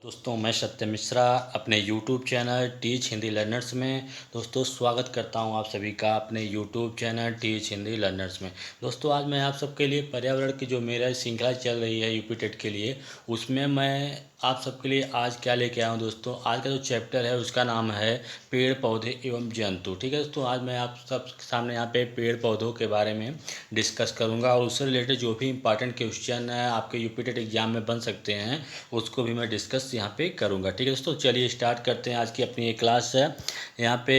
दोस्तों मैं सत्य मिश्रा अपने YouTube channel teach Hindi learners में दोस्तों स्वागत करता हूं आप सभी का अपने YouTube channel teach Hindi learners में। दोस्तों आज मैं आप सबके लिए पर्यावरण की जो मेरा श्रृंखला चल रही है यूपी टेट के लिए, उसमें मैं आप सबके लिए आज क्या लेके आया हूं। दोस्तों आज का जो चैप्टर है उसका नाम है पेड़ पौधे एवं जंतु। ठीक है दोस्तों, आज मैं आप सब सामने यहाँ पे पेड़ पौधों के बारे में डिस्कस करूँगा और उससे रिलेटेड जो भी इंपॉर्टेंट क्वेश्चन है आपके यूपी टेट एग्जाम में बन सकते हैं उसको भी मैं डिस्कस यहाँ पे करूँगा। ठीक है दोस्तों, चलिए स्टार्ट करते हैं। आज की अपनी एक क्लास है यहाँ पे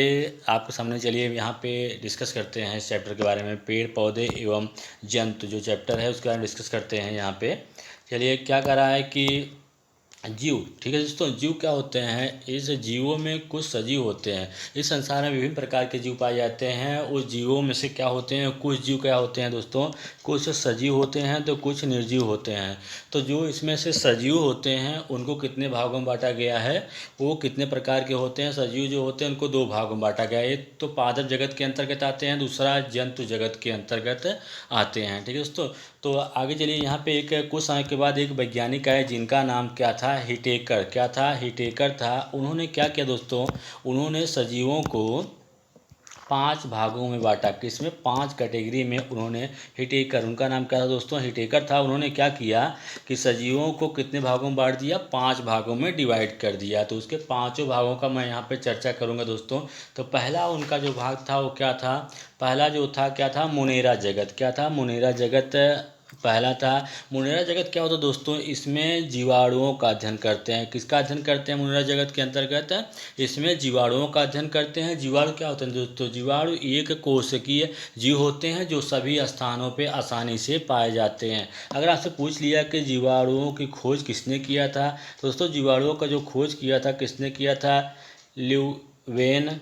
आपके सामने। चलिए यहाँ पे डिस्कस करते हैं इस चैप्टर के बारे में, पेड़ पौधे एवं जंतु जो चैप्टर है उसके बारे में डिस्कस करते हैं यहाँ पे। चलिए क्या कर रहा है कि जीव। ठीक है दोस्तों, जीव क्या होते हैं, इस जीवों में कुछ सजीव होते हैं। इस संसार में विभिन्न प्रकार के जीव पाए जाते हैं। उस जीवों में से क्या होते हैं, कुछ जीव क्या होते हैं दोस्तों, कुछ सजीव होते हैं तो कुछ निर्जीव होते हैं। तो जो इसमें से सजीव होते हैं उनको कितने भागों में बांटा गया है, वो कितने प्रकार के होते हैं। सजीव जो होते हैं उनको दो भागों में बांटा गया है। एक तो पादप जगत के अंतर्गत आते हैं, दूसरा जंतु जगत के अंतर्गत आते हैं। ठीक है दोस्तों, तो आगे चलिए। यहाँ पे एक कुछ समय के बाद एक वैज्ञानिक आए जिनका नाम क्या था, हिटेकर। क्या था, हिटेकर था। उन्होंने क्या किया दोस्तों, उन्होंने सजीवों को 5 भागों में बांटा। किसमें, 5 कैटेगरी में उन्होंने। हिटेकर, उनका नाम क्या था दोस्तों, हिटेकर था। उन्होंने क्या किया कि सजीवों को कितने भागों में बांट दिया, 5 भागों में डिवाइड कर दिया। तो उसके पाँचों भागों का मैं यहाँ पे चर्चा करूँगा दोस्तों। तो पहला उनका जो भाग था वो क्या था, पहला जो था क्या था, मुनेरा जगत। क्या था, मुनेरा जगत पहला था। मुनेरा जगत क्या होता है दोस्तों, इसमें जीवाणुओं का अध्ययन करते हैं। किसका अध्ययन करते हैं मुनेरा जगत के अंतर्गत, इसमें जीवाणुओं का अध्ययन करते हैं। जीवाणु क्या होते हैं दोस्तों, जीवाणु एक कोशिकीय जीव होते हैं जो सभी स्थानों पे आसानी से पाए जाते हैं। अगर आपसे पूछ लिया कि जीवाणुओं की खोज किसने किया था, तो दोस्तों जीवाणुओं का जो खोज किया था किसने किया था, ल्यूवेन।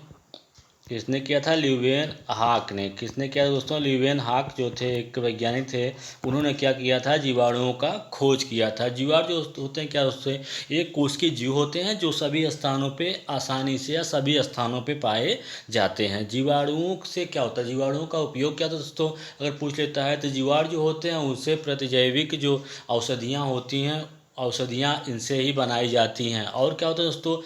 किसने किया था, ल्यूवेन हाक ने। किसने किया दोस्तों, ल्यूवेन हाक जो थे एक वैज्ञानिक थे, उन्होंने क्या किया था, जीवाणुओं का खोज किया था। जीवाणु जो होते हैं क्या, उससे एक कोशिकीय जीव होते हैं जो सभी स्थानों पे आसानी से या सभी स्थानों पे पाए जाते हैं। जीवाणुओं से क्या होता है, जीवाणुओं का उपयोग क्या था दोस्तों, अगर पूछ लेता है तो जीवाणु जो होते हैं उनसे प्रतिजैविक जो औषधियाँ होती हैं, औषधियाँ इनसे ही बनाई जाती हैं। और क्या होता है दोस्तों,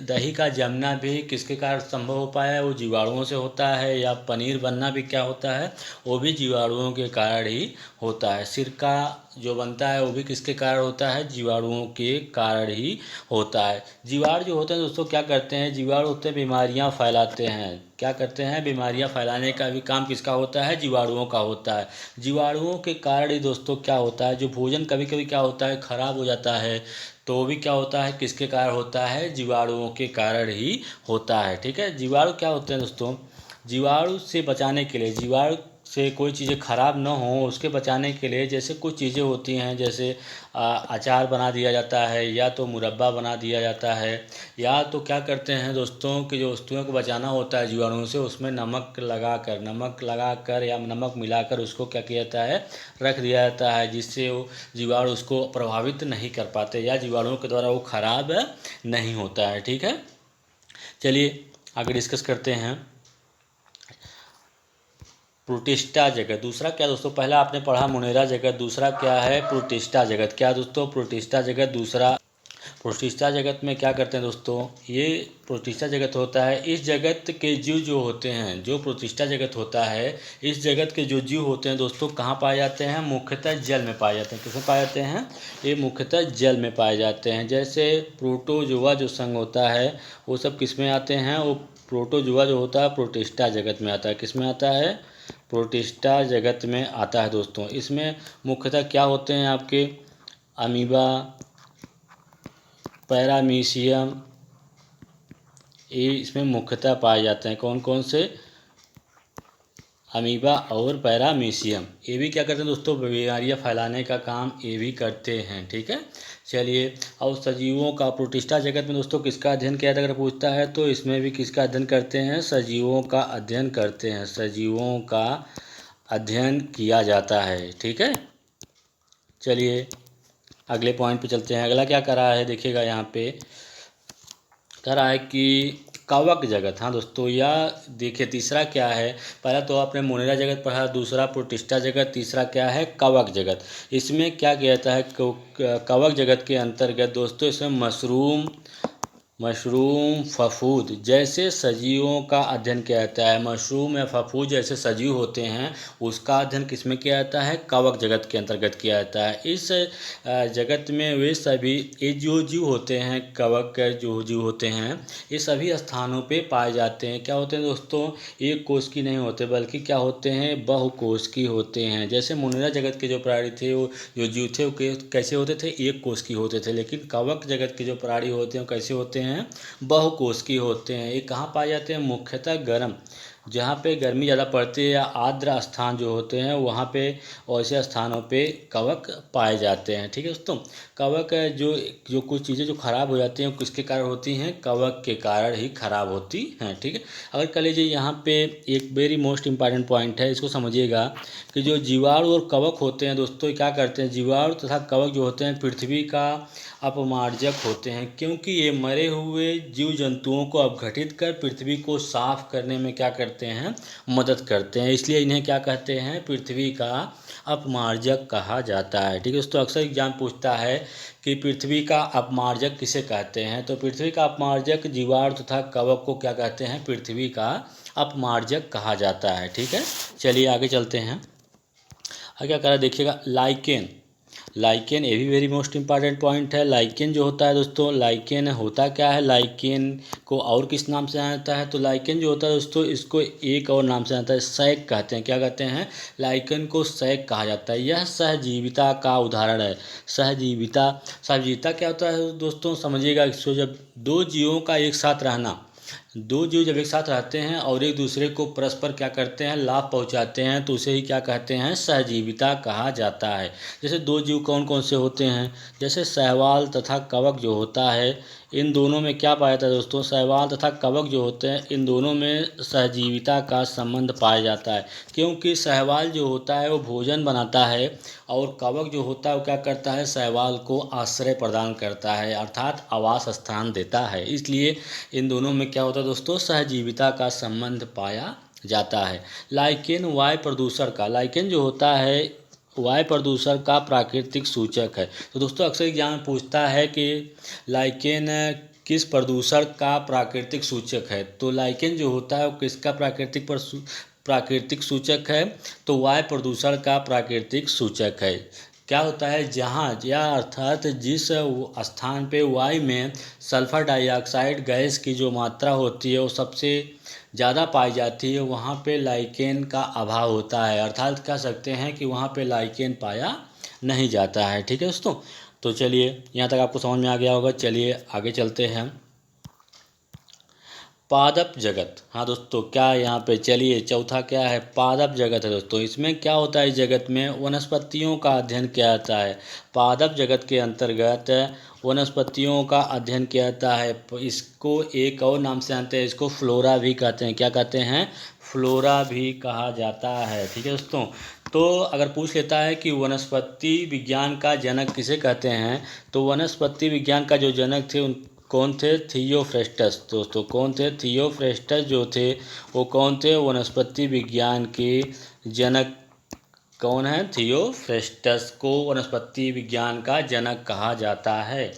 दही का जमना भी किसके कारण संभव हो पाया है, वो जीवाणुओं से होता है। या पनीर बनना भी क्या होता है, वो भी जीवाणुओं के कारण ही होता है। सिरका जो बनता है वो भी किसके कारण होता है, जीवाणुओं के कारण ही होता है। जीवाणु जो होते हैं दोस्तों क्या करते हैं, जीवाणु होते हैं बीमारियां फैलाते हैं। क्या करते हैं, बीमारियां फैलाने का भी काम किसका होता है, जीवाणुओं का होता है। जीवाणुओं के कारण ही दोस्तों क्या होता है, जो भोजन कभी कभी क्या होता है खराब हो जाता है, तो वो भी क्या होता है, किसके कारण होता है, जीवाणुओं के कारण ही होता है। ठीक है, जीवाणु क्या होते हैं दोस्तों, जीवाणु से बचाने के लिए, जीवाणु से कोई चीज़ें खराब ना हो उसके बचाने के लिए, जैसे कुछ चीज़ें होती हैं, जैसे अचार बना दिया जाता है, या तो मुरब्बा बना दिया जाता है, या तो क्या करते हैं दोस्तों कि जो वस्तुओं को बचाना होता है जीवाणुओं से, उसमें नमक लगाकर या नमक मिलाकर उसको क्या किया जाता है, रख दिया जाता है, जिससे वो जीवाणु उसको प्रभावित नहीं कर पाते या जीवाणुओं के द्वारा वो खराब नहीं होता है। ठीक है, चलिए आगे डिस्कस करते हैं। प्रोटिस्टा जगत, दूसरा क्या दोस्तों, पहला आपने पढ़ा मुनेरा जगत, दूसरा क्या है, प्रोटिस्टा जगत। क्या दोस्तों, प्रोटिस्टा जगत दूसरा। प्रोटिस्टा जगत में क्या करते हैं दोस्तों, ये प्रोटिस्टा जगत होता है, इस जगत के जीव जो होते हैं, जो प्रोटिस्टा जगत होता है, इस जगत के जो जीव होते हैं दोस्तों कहाँ पाए जाते हैं, मुख्यतः जल में पाए जाते हैं। किसमें पाए जाते हैं, ये मुख्यतः जल में पाए जाते हैं। जैसे प्रोटोजोआ जो संघ होता है वो सब किस में आते हैं, वो प्रोटोजोआ जो होता है प्रोटिस्टा जगत में आता है। किस में आता है, प्रोटिस्टा जगत में आता है दोस्तों। इसमें मुख्यतः क्या होते हैं आपके, अमीबा, पैरामीशियम, ये इसमें मुख्यतः पाए जाते हैं। कौन कौन से, अमीबा और पैरामीशियम। ये भी क्या करते हैं दोस्तों, बीमारियां फैलाने का काम ये भी करते हैं। ठीक है, चलिए। और सजीवों का प्रोटिस्टा जगत में दोस्तों किसका अध्ययन किया था अगर पूछता है, तो इसमें भी किसका अध्ययन करते हैं, सजीवों का अध्ययन करते हैं, सजीवों का अध्ययन किया जाता है। ठीक है, चलिए अगले पॉइंट पे चलते हैं। अगला क्या कर रहा है देखिएगा, यहाँ पे कह रहा है कि कवक जगत। हाँ दोस्तों, यह देखिए तीसरा क्या है, पहला तो आपने मोनेरा जगत पढ़ा, दूसरा प्रोटिस्टा जगत, तीसरा क्या है कवक जगत। इसमें क्या किया जाता है, कवक जगत के अंतर्गत दोस्तों इसमें मशरूम फफूद जैसे सजीवों का अध्ययन किया जाता है। मशरूम या फफूद जैसे सजीव होते हैं उसका अध्ययन किसमें किया जाता है, कवक जगत के अंतर्गत किया जाता है। इस जगत में वे सभी ये जो जीव होते हैं, कवक के जो जीव होते हैं, ये सभी स्थानों पे पाए जाते हैं। क्या होते हैं दोस्तों, एक कोष की नहीं होते बल्कि क्या होते हैं, बहुकोष की होते हैं। जैसे मुनिरा जगत के जो प्राणी थे, वो जो जीव थे वो कैसे होते थे, एक कोष की होते थे। लेकिन कवक जगत के जो प्राणी होते हैं वो कैसे होते हैं, बहुकोष की होते हैं। ये कहाँ पाए जाते हैं, मुख्यतः गर्म, जहाँ पे गर्मी ज़्यादा पड़ती है या आर्द्र स्थान जो होते हैं वहाँ पे, ऐसे स्थानों पे कवक पाए जाते हैं। ठीक है दोस्तों, कवक जो जो कुछ चीज़ें जो खराब हो जाती हैं किसके कारण होती हैं, कवक के कारण ही खराब होती हैं। ठीक है, अगर कह लीजिए यहाँ पे एक वेरी मोस्ट इंपॉर्टेंट पॉइंट है, इसको समझिएगा कि जो जीवाणु और कवक होते हैं दोस्तों, क्या करते हैं, जीवाणु तथा कवक जो होते हैं पृथ्वी का अपमार्जक होते हैं, क्योंकि ये मरे हुए जीव जंतुओं को अपघटित कर पृथ्वी को साफ करने में क्या करते हैं, मदद करते हैं। इसलिए इन्हें क्या कहते हैं, पृथ्वी का अपमार्जक कहा जाता है। ठीक है दोस्तों, अक्सर एग्जाम पूछता है कि पृथ्वी का अपमार्जक किसे कहते हैं, तो पृथ्वी का अपमार्जक जीवाणु तथा कवक को क्या कहते हैं, पृथ्वी का अपमार्जक कहा जाता है। ठीक है, चलिए आगे चलते हैं। आगे क्या करा देखिएगा, लाइकेन। लाइकेन ये भी वेरी मोस्ट इंपॉर्टेंट पॉइंट है। लाइकेन जो होता है दोस्तों, लाइकेन होता क्या है, लाइकेन को और किस नाम से जाना जाता है, तो लाइकेन जो होता है दोस्तों इसको एक और नाम से जाता है, सैक कहते हैं। क्या कहते हैं, लाइकेन को सैक कहा जाता है। यह सहजीविता का उदाहरण है। सहजीविता क्या होता है दोस्तों, समझिएगा इसको, जब दो जीवों का एक साथ रहना, दो जीव जब एक साथ रहते हैं और एक दूसरे को परस्पर क्या करते हैं, लाभ पहुंचाते हैं, तो उसे ही क्या कहते हैं, सहजीविता कहा जाता है। जैसे दो जीव कौन कौन से होते हैं, जैसे शैवाल तथा कवक जो होता है, इन दोनों में क्या पाया जाता है दोस्तों, शैवाल तथा कवक जो होते हैं इन दोनों में सहजीविता का संबंध पाया जाता है। क्योंकि शैवाल जो होता है वो भोजन बनाता है और कवक जो होता है वो क्या करता है, शैवाल को आश्रय प्रदान करता है, अर्थात आवास स्थान देता है। इसलिए इन दोनों में क्या होता है दोस्तों, सहजीविता का संबंध पाया जाता है। लाइकेन वायु प्रदूषण का, लाइकेन जो होता है वायु प्रदूषण का प्राकृतिक सूचक है। तो दोस्तों अक्सर एग्जाम में पूछता है कि लाइकेन किस प्रदूषण का प्राकृतिक सूचक है, तो लाइकेन जो होता है वो किसका प्राकृतिक सूचक है, तो वायु प्रदूषण का प्राकृतिक सूचक है। क्या होता है, जहाँ या अर्थात जिस स्थान पे वायु में सल्फर डाइऑक्साइड गैस की जो मात्रा होती है वो सबसे ज़्यादा पाई जाती है, वहाँ पे लाइकेन का अभाव होता है, अर्थात कह सकते हैं कि वहाँ पे लाइकेन पाया नहीं जाता है। ठीक है दोस्तों, तो चलिए यहाँ तक आपको समझ में आ गया होगा। चलिए आगे चलते हैं, पादप जगत। हाँ दोस्तों, क्या यहाँ पे, चलिए चौथा क्या है, पादप जगत है दोस्तों। इसमें क्या होता है, इस जगत में वनस्पतियों का अध्ययन किया जाता है। पादप जगत के अंतर्गत वनस्पतियों का अध्ययन किया जाता है। इसको एक और नाम से जानते हैं, इसको फ्लोरा भी कहते हैं। क्या कहते हैं, फ्लोरा भी कहा जाता है। ठीक है दोस्तों, तो अगर पूछ लेता है कि वनस्पति विज्ञान का जनक किसे कहते हैं, तो वनस्पति विज्ञान का जो जनक थे उन कौन थे, थियोफ्रेस्टस। दोस्तों कौन थे, थियोफ्रेस्टस जो थे वो कौन थे, वनस्पति विज्ञान के जनक कौन है, थियोफ्रेस्टस को वनस्पति विज्ञान का जनक कहा जाता है।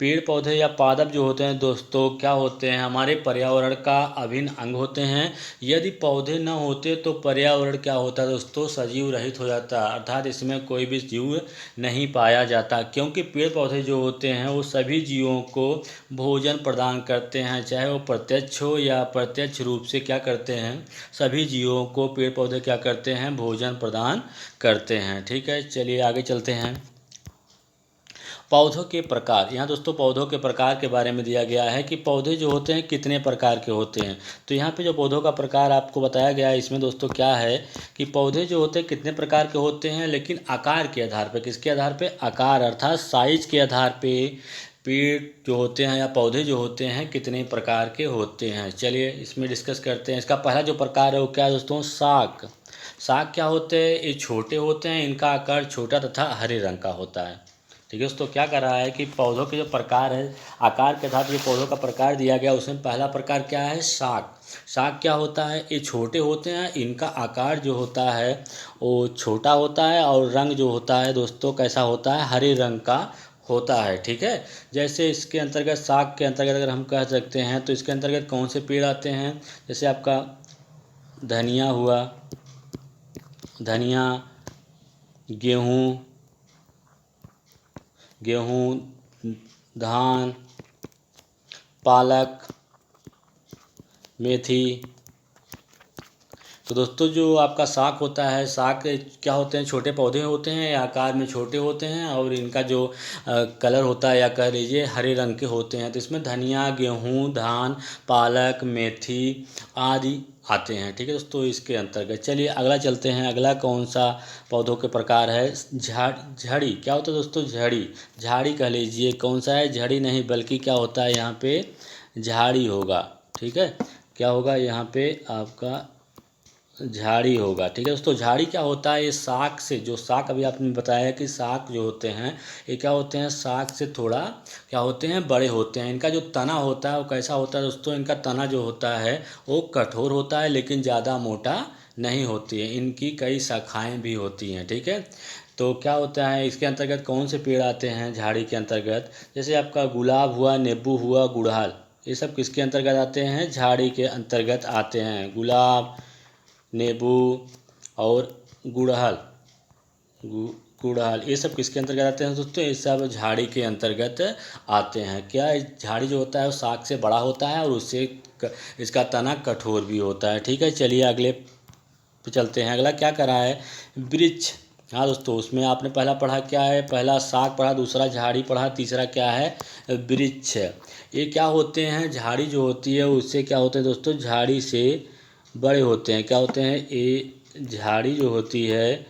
पेड़ पौधे या पादप जो होते हैं दोस्तों क्या होते हैं, हमारे पर्यावरण का अभिन्न अंग होते हैं। यदि पौधे न होते तो पर्यावरण क्या होता है दोस्तों, सजीव रहित हो जाता, अर्थात इसमें कोई भी जीव नहीं पाया जाता। क्योंकि पेड़ पौधे जो होते हैं वो सभी जीवों को भोजन प्रदान करते हैं, चाहे वो प्रत्यक्ष हो या अप्रत्यक्ष रूप से क्या करते हैं, सभी जीवों को पेड़ पौधे क्या करते हैं, भोजन प्रदान करते हैं। ठीक है, चलिए आगे चलते हैं। पौधों के प्रकार, यहाँ दोस्तों पौधों के प्रकार के बारे में दिया गया है कि पौधे जो होते हैं कितने प्रकार के होते हैं। तो यहाँ पे जो पौधों का प्रकार आपको बताया गया है, इसमें दोस्तों क्या है कि पौधे जो होते हैं कितने प्रकार के होते हैं, लेकिन आकार के आधार पर, किसके आधार पर, आकार अर्थात साइज के आधार पर पेड़ जो होते हैं या पौधे जो होते हैं कितने प्रकार के होते हैं। चलिए इसमें डिस्कस करते हैं। इसका पहला जो प्रकार है वो क्या है दोस्तों, शाक। शाक क्या होते हैं, ये छोटे होते हैं, इनका आकार छोटा तथा हरे रंग का होता है। ठीक है दोस्तों, क्या कर रहा है कि पौधों के जो प्रकार है, आकार के साथ जो पौधों का प्रकार दिया गया उसमें पहला प्रकार क्या है, शाक। शाक क्या होता है, ये छोटे होते हैं, इनका आकार जो होता है वो छोटा होता है और रंग जो होता है दोस्तों कैसा होता है, हरे रंग का होता है। ठीक है, जैसे इसके अंतर्गत साग के अंतर्गत अगर हम कह सकते हैं तो इसके अंतर्गत कौन से पेड़ आते हैं, जैसे आपका धनिया हुआ, धनिया, गेहूँ, गेहूँ, धान, पालक, मेथी। तो दोस्तों जो आपका साग होता है, साग क्या होते हैं, छोटे पौधे होते हैं, आकार में छोटे होते हैं और इनका जो कलर होता है या कह लीजिए हरे रंग के होते हैं। तो इसमें धनिया, गेहूँ, धान, पालक, मेथी आदि आते हैं। ठीक है दोस्तों, इसके अंतर्गत चलिए अगला चलते हैं। अगला कौन सा पौधों के प्रकार है, झड़ी। क्या होता है दोस्तों, झड़ी, झाड़ी कह लीजिए। कौन सा है, झड़ी नहीं बल्कि क्या होता है यहाँ पे, झाड़ी होगा। ठीक है, क्या होगा यहाँ पे आपका, झाड़ी होगा। ठीक है दोस्तों, झाड़ी क्या होता है, ये साग से, जो साग अभी आपने बताया कि साग जो होते हैं ये क्या होते हैं, साग से थोड़ा क्या होते हैं, बड़े होते हैं। इनका जो तना होता है वो कैसा होता है दोस्तों, इनका तना जो होता है वो कठोर होता है लेकिन ज़्यादा मोटा नहीं होती है। इनकी कई शाखाएँ भी होती हैं। ठीक है, तो क्या होता है, इसके अंतर्गत कौन से पेड़ आते हैं झाड़ी के अंतर्गत, जैसे आपका गुलाब हुआ, नींबू हुआ, गुड़हल, ये सब किसके अंतर्गत आते हैं, झाड़ी के अंतर्गत आते हैं। गुलाब, नींबू और गुड़हल, गुड़हल ये सब किसके अंतर्गत आते हैं दोस्तों, ये सब झाड़ी के अंतर्गत आते हैं। क्या झाड़ी जो होता है वो साग से बड़ा होता है और उससे इसका तना कठोर भी होता है। ठीक है, चलिए अगले पे चलते हैं। अगला क्या करा है, वृक्ष। हाँ दोस्तों, उसमें आपने पहला पढ़ा क्या है, पहला साग पढ़ा, दूसरा झाड़ी पढ़ा, तीसरा क्या है, वृक्ष। ये क्या होते हैं, झाड़ी जो होती है उससे क्या होते हैं दोस्तों, झाड़ी से बड़े होते हैं। क्या होते हैं, ये झाड़ी जो होती है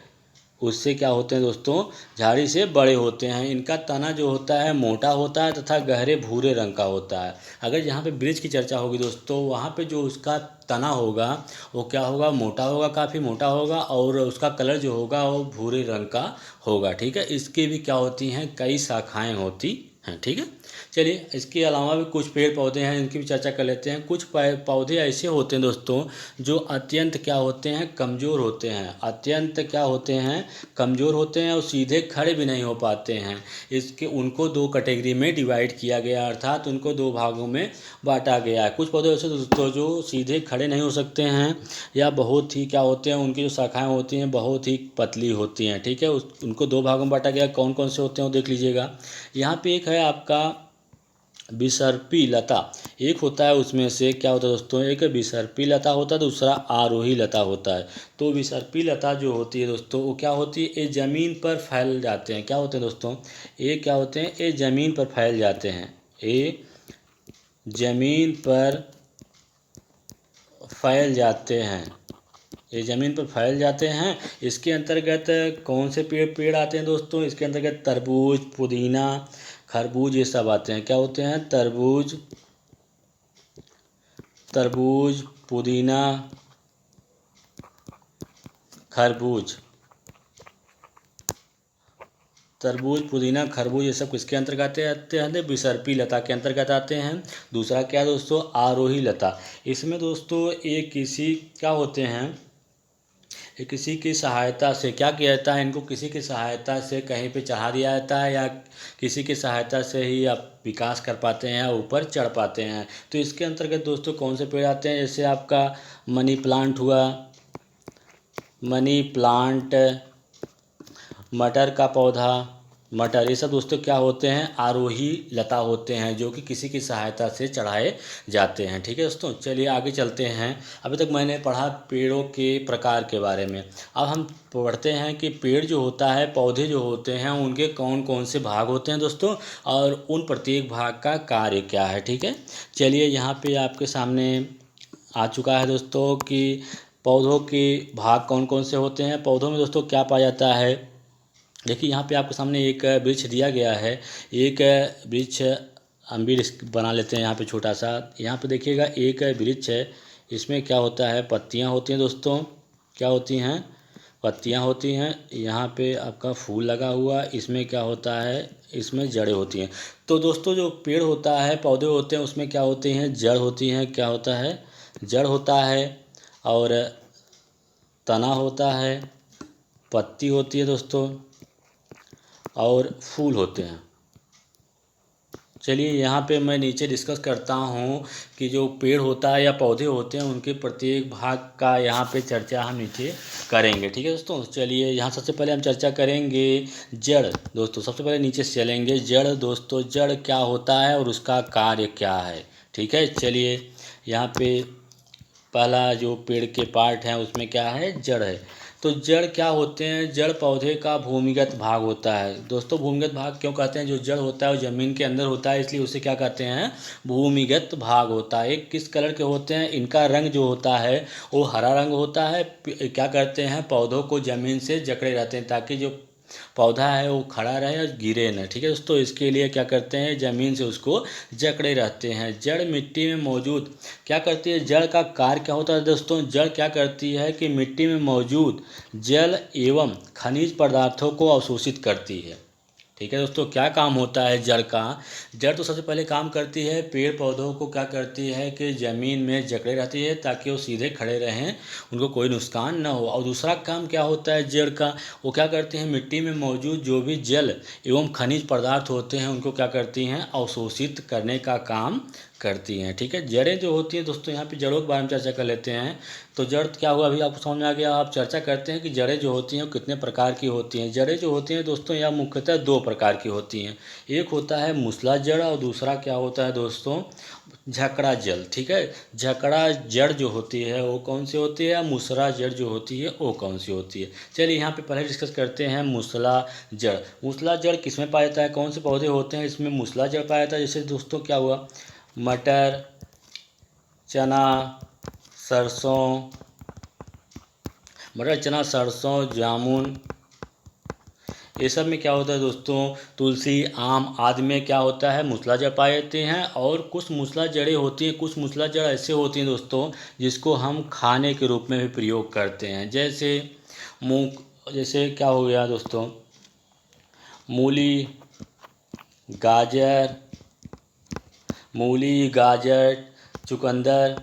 उससे क्या होते हैं दोस्तों, झाड़ी से बड़े होते हैं। इनका तना जो होता है मोटा होता है तथा गहरे भूरे रंग का होता है। अगर यहाँ पे वृक्ष की चर्चा होगी दोस्तों, वहाँ पे जो उसका तना होगा वो क्या होगा, मोटा होगा, काफ़ी मोटा होगा और उसका कलर जो होगा वो भूरे रंग का होगा। ठीक है, इसके भी क्या होती हैं, कई शाखाएँ होती हैं। ठीक है, चलिए इसके अलावा भी कुछ पेड़ पौधे हैं, इनकी भी चर्चा कर लेते हैं। कुछ पौधे ऐसे होते हैं दोस्तों जो अत्यंत क्या होते हैं, कमज़ोर होते हैं। अत्यंत क्या होते हैं, कमज़ोर होते हैं और सीधे खड़े भी नहीं हो पाते हैं। इसके उनको दो कैटेगरी में डिवाइड किया गया, अर्थात उनको दो भागों में बांटा गया है। कुछ पौधे ऐसे दोस्तों जो सीधे खड़े नहीं हो सकते हैं या बहुत ही क्या होते हैं, उनकी जो शाखाएँ होती हैं बहुत ही पतली होती हैं। ठीक है, उनको दो भागों में बांटा गया। कौन कौन से होते हैं वो देख लीजिएगा। यहाँ पे एक है आपका बिसर्पी लता, एक होता है उसमें से क्या होता है दोस्तों, एक बिसर्पी लता होता है, दूसरा आरोही लता होता है। तो बिसर्पी लता जो होती है दोस्तों वो क्या होती है, ये ज़मीन पर फैल जाते हैं। क्या होते हैं दोस्तों, ये क्या होते हैं, ये ज़मीन पर फैल जाते हैं, ये ज़मीन पर फैल जाते हैं, ये ज़मीन पर फैल जाते हैं। इसके अंतर्गत कौन से पेड़ पेड़ आते हैं दोस्तों, इसके अंतर्गत तरबूज, पुदीना, खरबूज ये सब आते हैं। क्या होते हैं, तरबूज, तरबूज, पुदीना, खरबूज, तरबूज, पुदीना, खरबूज ये सब किसके अंतर्गत आते हैं, बिसर्पी लता के अंतर्गत आते हैं। दूसरा क्या है दोस्तों, आरोही लता। इसमें दोस्तों ये किसी क्या होते हैं, ये किसी की सहायता से क्या किया जाता है, इनको किसी की सहायता से कहीं पे चढ़ा दिया जाता है या किसी की सहायता से ही आप विकास कर पाते हैं, ऊपर चढ़ पाते हैं। तो इसके अंतर्गत दोस्तों कौन से पेड़ आते हैं, जैसे आपका मनी प्लांट हुआ, मनी प्लांट, मटर का पौधा, मटर, ये सब दोस्तों क्या होते हैं, आरोही लता होते हैं जो कि किसी की सहायता से चढ़ाए जाते हैं। ठीक है दोस्तों, चलिए आगे चलते हैं। अभी तक मैंने पढ़ा पेड़ों के प्रकार के बारे में। अब हम पढ़ते हैं कि पेड़ जो होता है, पौधे जो होते हैं उनके कौन कौन से भाग होते हैं दोस्तों और उन प्रत्येक भाग का कार्य क्या है। ठीक है, चलिए यहाँ पे आपके सामने आ चुका है दोस्तों कि पौधों के भाग कौन कौन से होते हैं। पौधों में दोस्तों क्या पाया जाता है, देखिए यहाँ पे आपके सामने एक वृक्ष दिया गया है। एक वृक्ष हम भी बना लेते हैं यहाँ पे छोटा सा। यहाँ पे देखिएगा एक वृक्ष है, इसमें क्या होता है, पत्तियाँ होती हैं दोस्तों, क्या होती हैं, पत्तियाँ होती हैं। यहाँ पे आपका फूल लगा हुआ, इसमें क्या होता है, इसमें जड़ें होती हैं। तो दोस्तों जो पेड़ होता है, पौधे होते हैं, उसमें क्या होते हैं, जड़ होती हैं। क्या होता है, जड़ होता है, और तना होता है, पत्ती होती है दोस्तों, और फूल होते हैं। चलिए यहाँ पे मैं नीचे डिस्कस करता हूँ कि जो पेड़ होता है या पौधे होते हैं उनके प्रत्येक भाग का यहाँ पे चर्चा हम नीचे करेंगे। ठीक है दोस्तों, चलिए यहाँ सबसे पहले हम चर्चा करेंगे जड़। दोस्तों सबसे पहले नीचे से चलेंगे। जड़ दोस्तों, जड़ क्या होता है और उसका कार्य क्या है। ठीक है, चलिए यहाँ पे पहला जो पेड़ के पार्ट हैं उसमें क्या है, जड़ है। तो जड़ क्या होते हैं, जड़ पौधे का भूमिगत भाग होता है। दोस्तों भूमिगत भाग क्यों कहते हैं, जो जड़ होता है वो ज़मीन के अंदर होता है, इसलिए उसे क्या कहते हैं, भूमिगत भाग होता है। एक किस कलर के होते हैं, इनका रंग जो होता है वो हरा रंग होता है। क्या करते हैं, पौधों को ज़मीन से जकड़े रहते हैं ताकि जो पौधा है वो खड़ा रहे और गिरे न। ठीक है दोस्तों, इसके लिए क्या करते हैं, ज़मीन से उसको जकड़े रहते हैं। जड़ मिट्टी में मौजूद क्या करती है, जड़ का कार्य क्या होता है दोस्तों, जड़ क्या करती है कि मिट्टी में मौजूद जल एवं खनिज पदार्थों को अवशोषित करती है। ठीक है दोस्तों, क्या काम होता है जड़ का, जड़ तो सबसे पहले काम करती है, पेड़ पौधों को क्या करती है कि ज़मीन में जकड़े रहती है ताकि वो सीधे खड़े रहें, उनको कोई नुकसान ना हो। और दूसरा काम क्या होता है जड़ का, वो क्या करती हैं, मिट्टी में मौजूद जो भी जल एवं खनिज पदार्थ होते हैं उनको क्या करती हैं, अवशोषित करने का काम करती हैं। ठीक है, जड़ें जो होती हैं दोस्तों, यहाँ पे जड़ों के बारे में चर्चा कर लेते हैं। तो जड़ क्या हुआ, अभी आपको समझ में आ गया। आप चर्चा करते हैं कि जड़ें जो होती हैं वो कितने प्रकार की होती हैं। जड़ें जो होती हैं दोस्तों, यह मुख्यतः दो प्रकार की होती हैं। एक होता है मूसला जड़ और दूसरा क्या होता है दोस्तों, झकड़ा जड़। ठीक है, झकड़ा जड़ जो होती है वो कौन सी होती है, मूसला जड़ जो होती है वो कौन सी होती है। चलिए यहाँ पे पहले डिस्कस करते हैं मूसला जड़। मूसला जड़ किसमें पाया जाता है, कौन से पौधे होते हैं इसमें मूसला जड़ पाया जाता है। जैसे दोस्तों क्या हुआ, मटर, चना, सरसों, मटर चना सरसों जामुन, ये सब में क्या होता है दोस्तों, तुलसी आम आदि में क्या होता है, मूसला जड़ पाए जाते हैं। और कुछ मूसला जड़ें होती हैं, कुछ मूसला जड़ ऐसे होती हैं दोस्तों जिसको हम खाने के रूप में भी प्रयोग करते हैं। जैसे मूंग, जैसे क्या हो गया दोस्तों, मूली, गाजर, मूली गाजर, चुकंदर,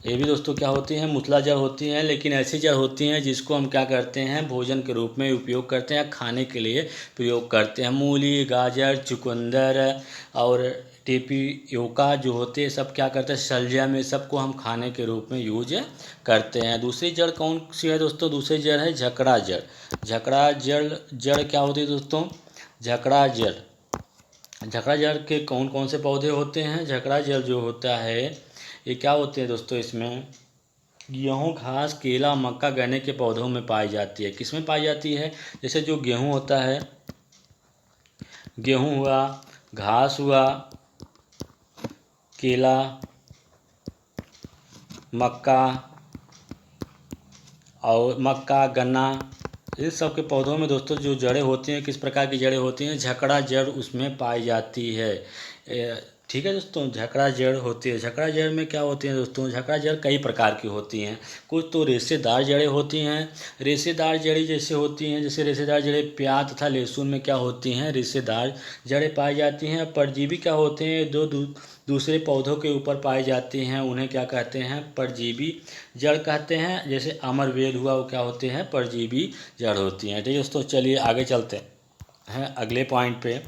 ये भी दोस्तों क्या होती हैं, मूसला जड़ होती हैं। लेकिन ऐसी जड़ होती हैं जिसको हम क्या करते हैं, भोजन के रूप में उपयोग करते हैं, खाने के लिए प्रयोग करते हैं। मूली गाजर चुकंदर और टेपियोका जो होते हैं सब क्या करते हैं, शलजम, में सबको हम खाने के रूप में यूज करते हैं। दूसरी जड़ कौन सी है दोस्तों, दूसरी जड़ है झकड़ा जड़। झकड़ा जड़ क्या होती है दोस्तों, झकड़ा जड़। झकड़ा जड़ के कौन कौन से पौधे होते हैं, झकड़ा जड़ जो होता है ये क्या होते हैं दोस्तों, इसमें गेहूँ घास केला मक्का गन्ने के पौधों में पाई जाती है। किस में पाई जाती है, जैसे जो गेहूँ होता है, गेहूँ हुआ, घास हुआ, केला, मक्का और मक्का गन्ना, इस सब के पौधों में दोस्तों जो जड़ें होती हैं, किस प्रकार की जड़ें होती हैं, झकड़ा जड़ उसमें पाई जाती है। ठीक है दोस्तों, झकड़ा जड़ होती है। झकड़ा जड़ में क्या होती है दोस्तों, झकड़ा जड़ कई प्रकार की होती हैं। कुछ तो रेशेदार जड़ें होती हैं। रेशेदार जड़ें जैसे होती हैं, जैसे रेशेदार जड़ें प्याज तथा लहसुन में क्या होती हैं, रेशेदार जड़ें पाई जाती हैं। परजीवी क्या होते हैं, दूसरे पौधों के ऊपर पाई जाती हैं, उन्हें क्या कहते हैं, परजीवी जड़ कहते हैं। जैसे अमरवेल हुआ, वो क्या होते हैं, परजीवी जड़ होती हैं। ठीक है दोस्तों, चलिए आगे चलते हैं अगले पॉइंट पे।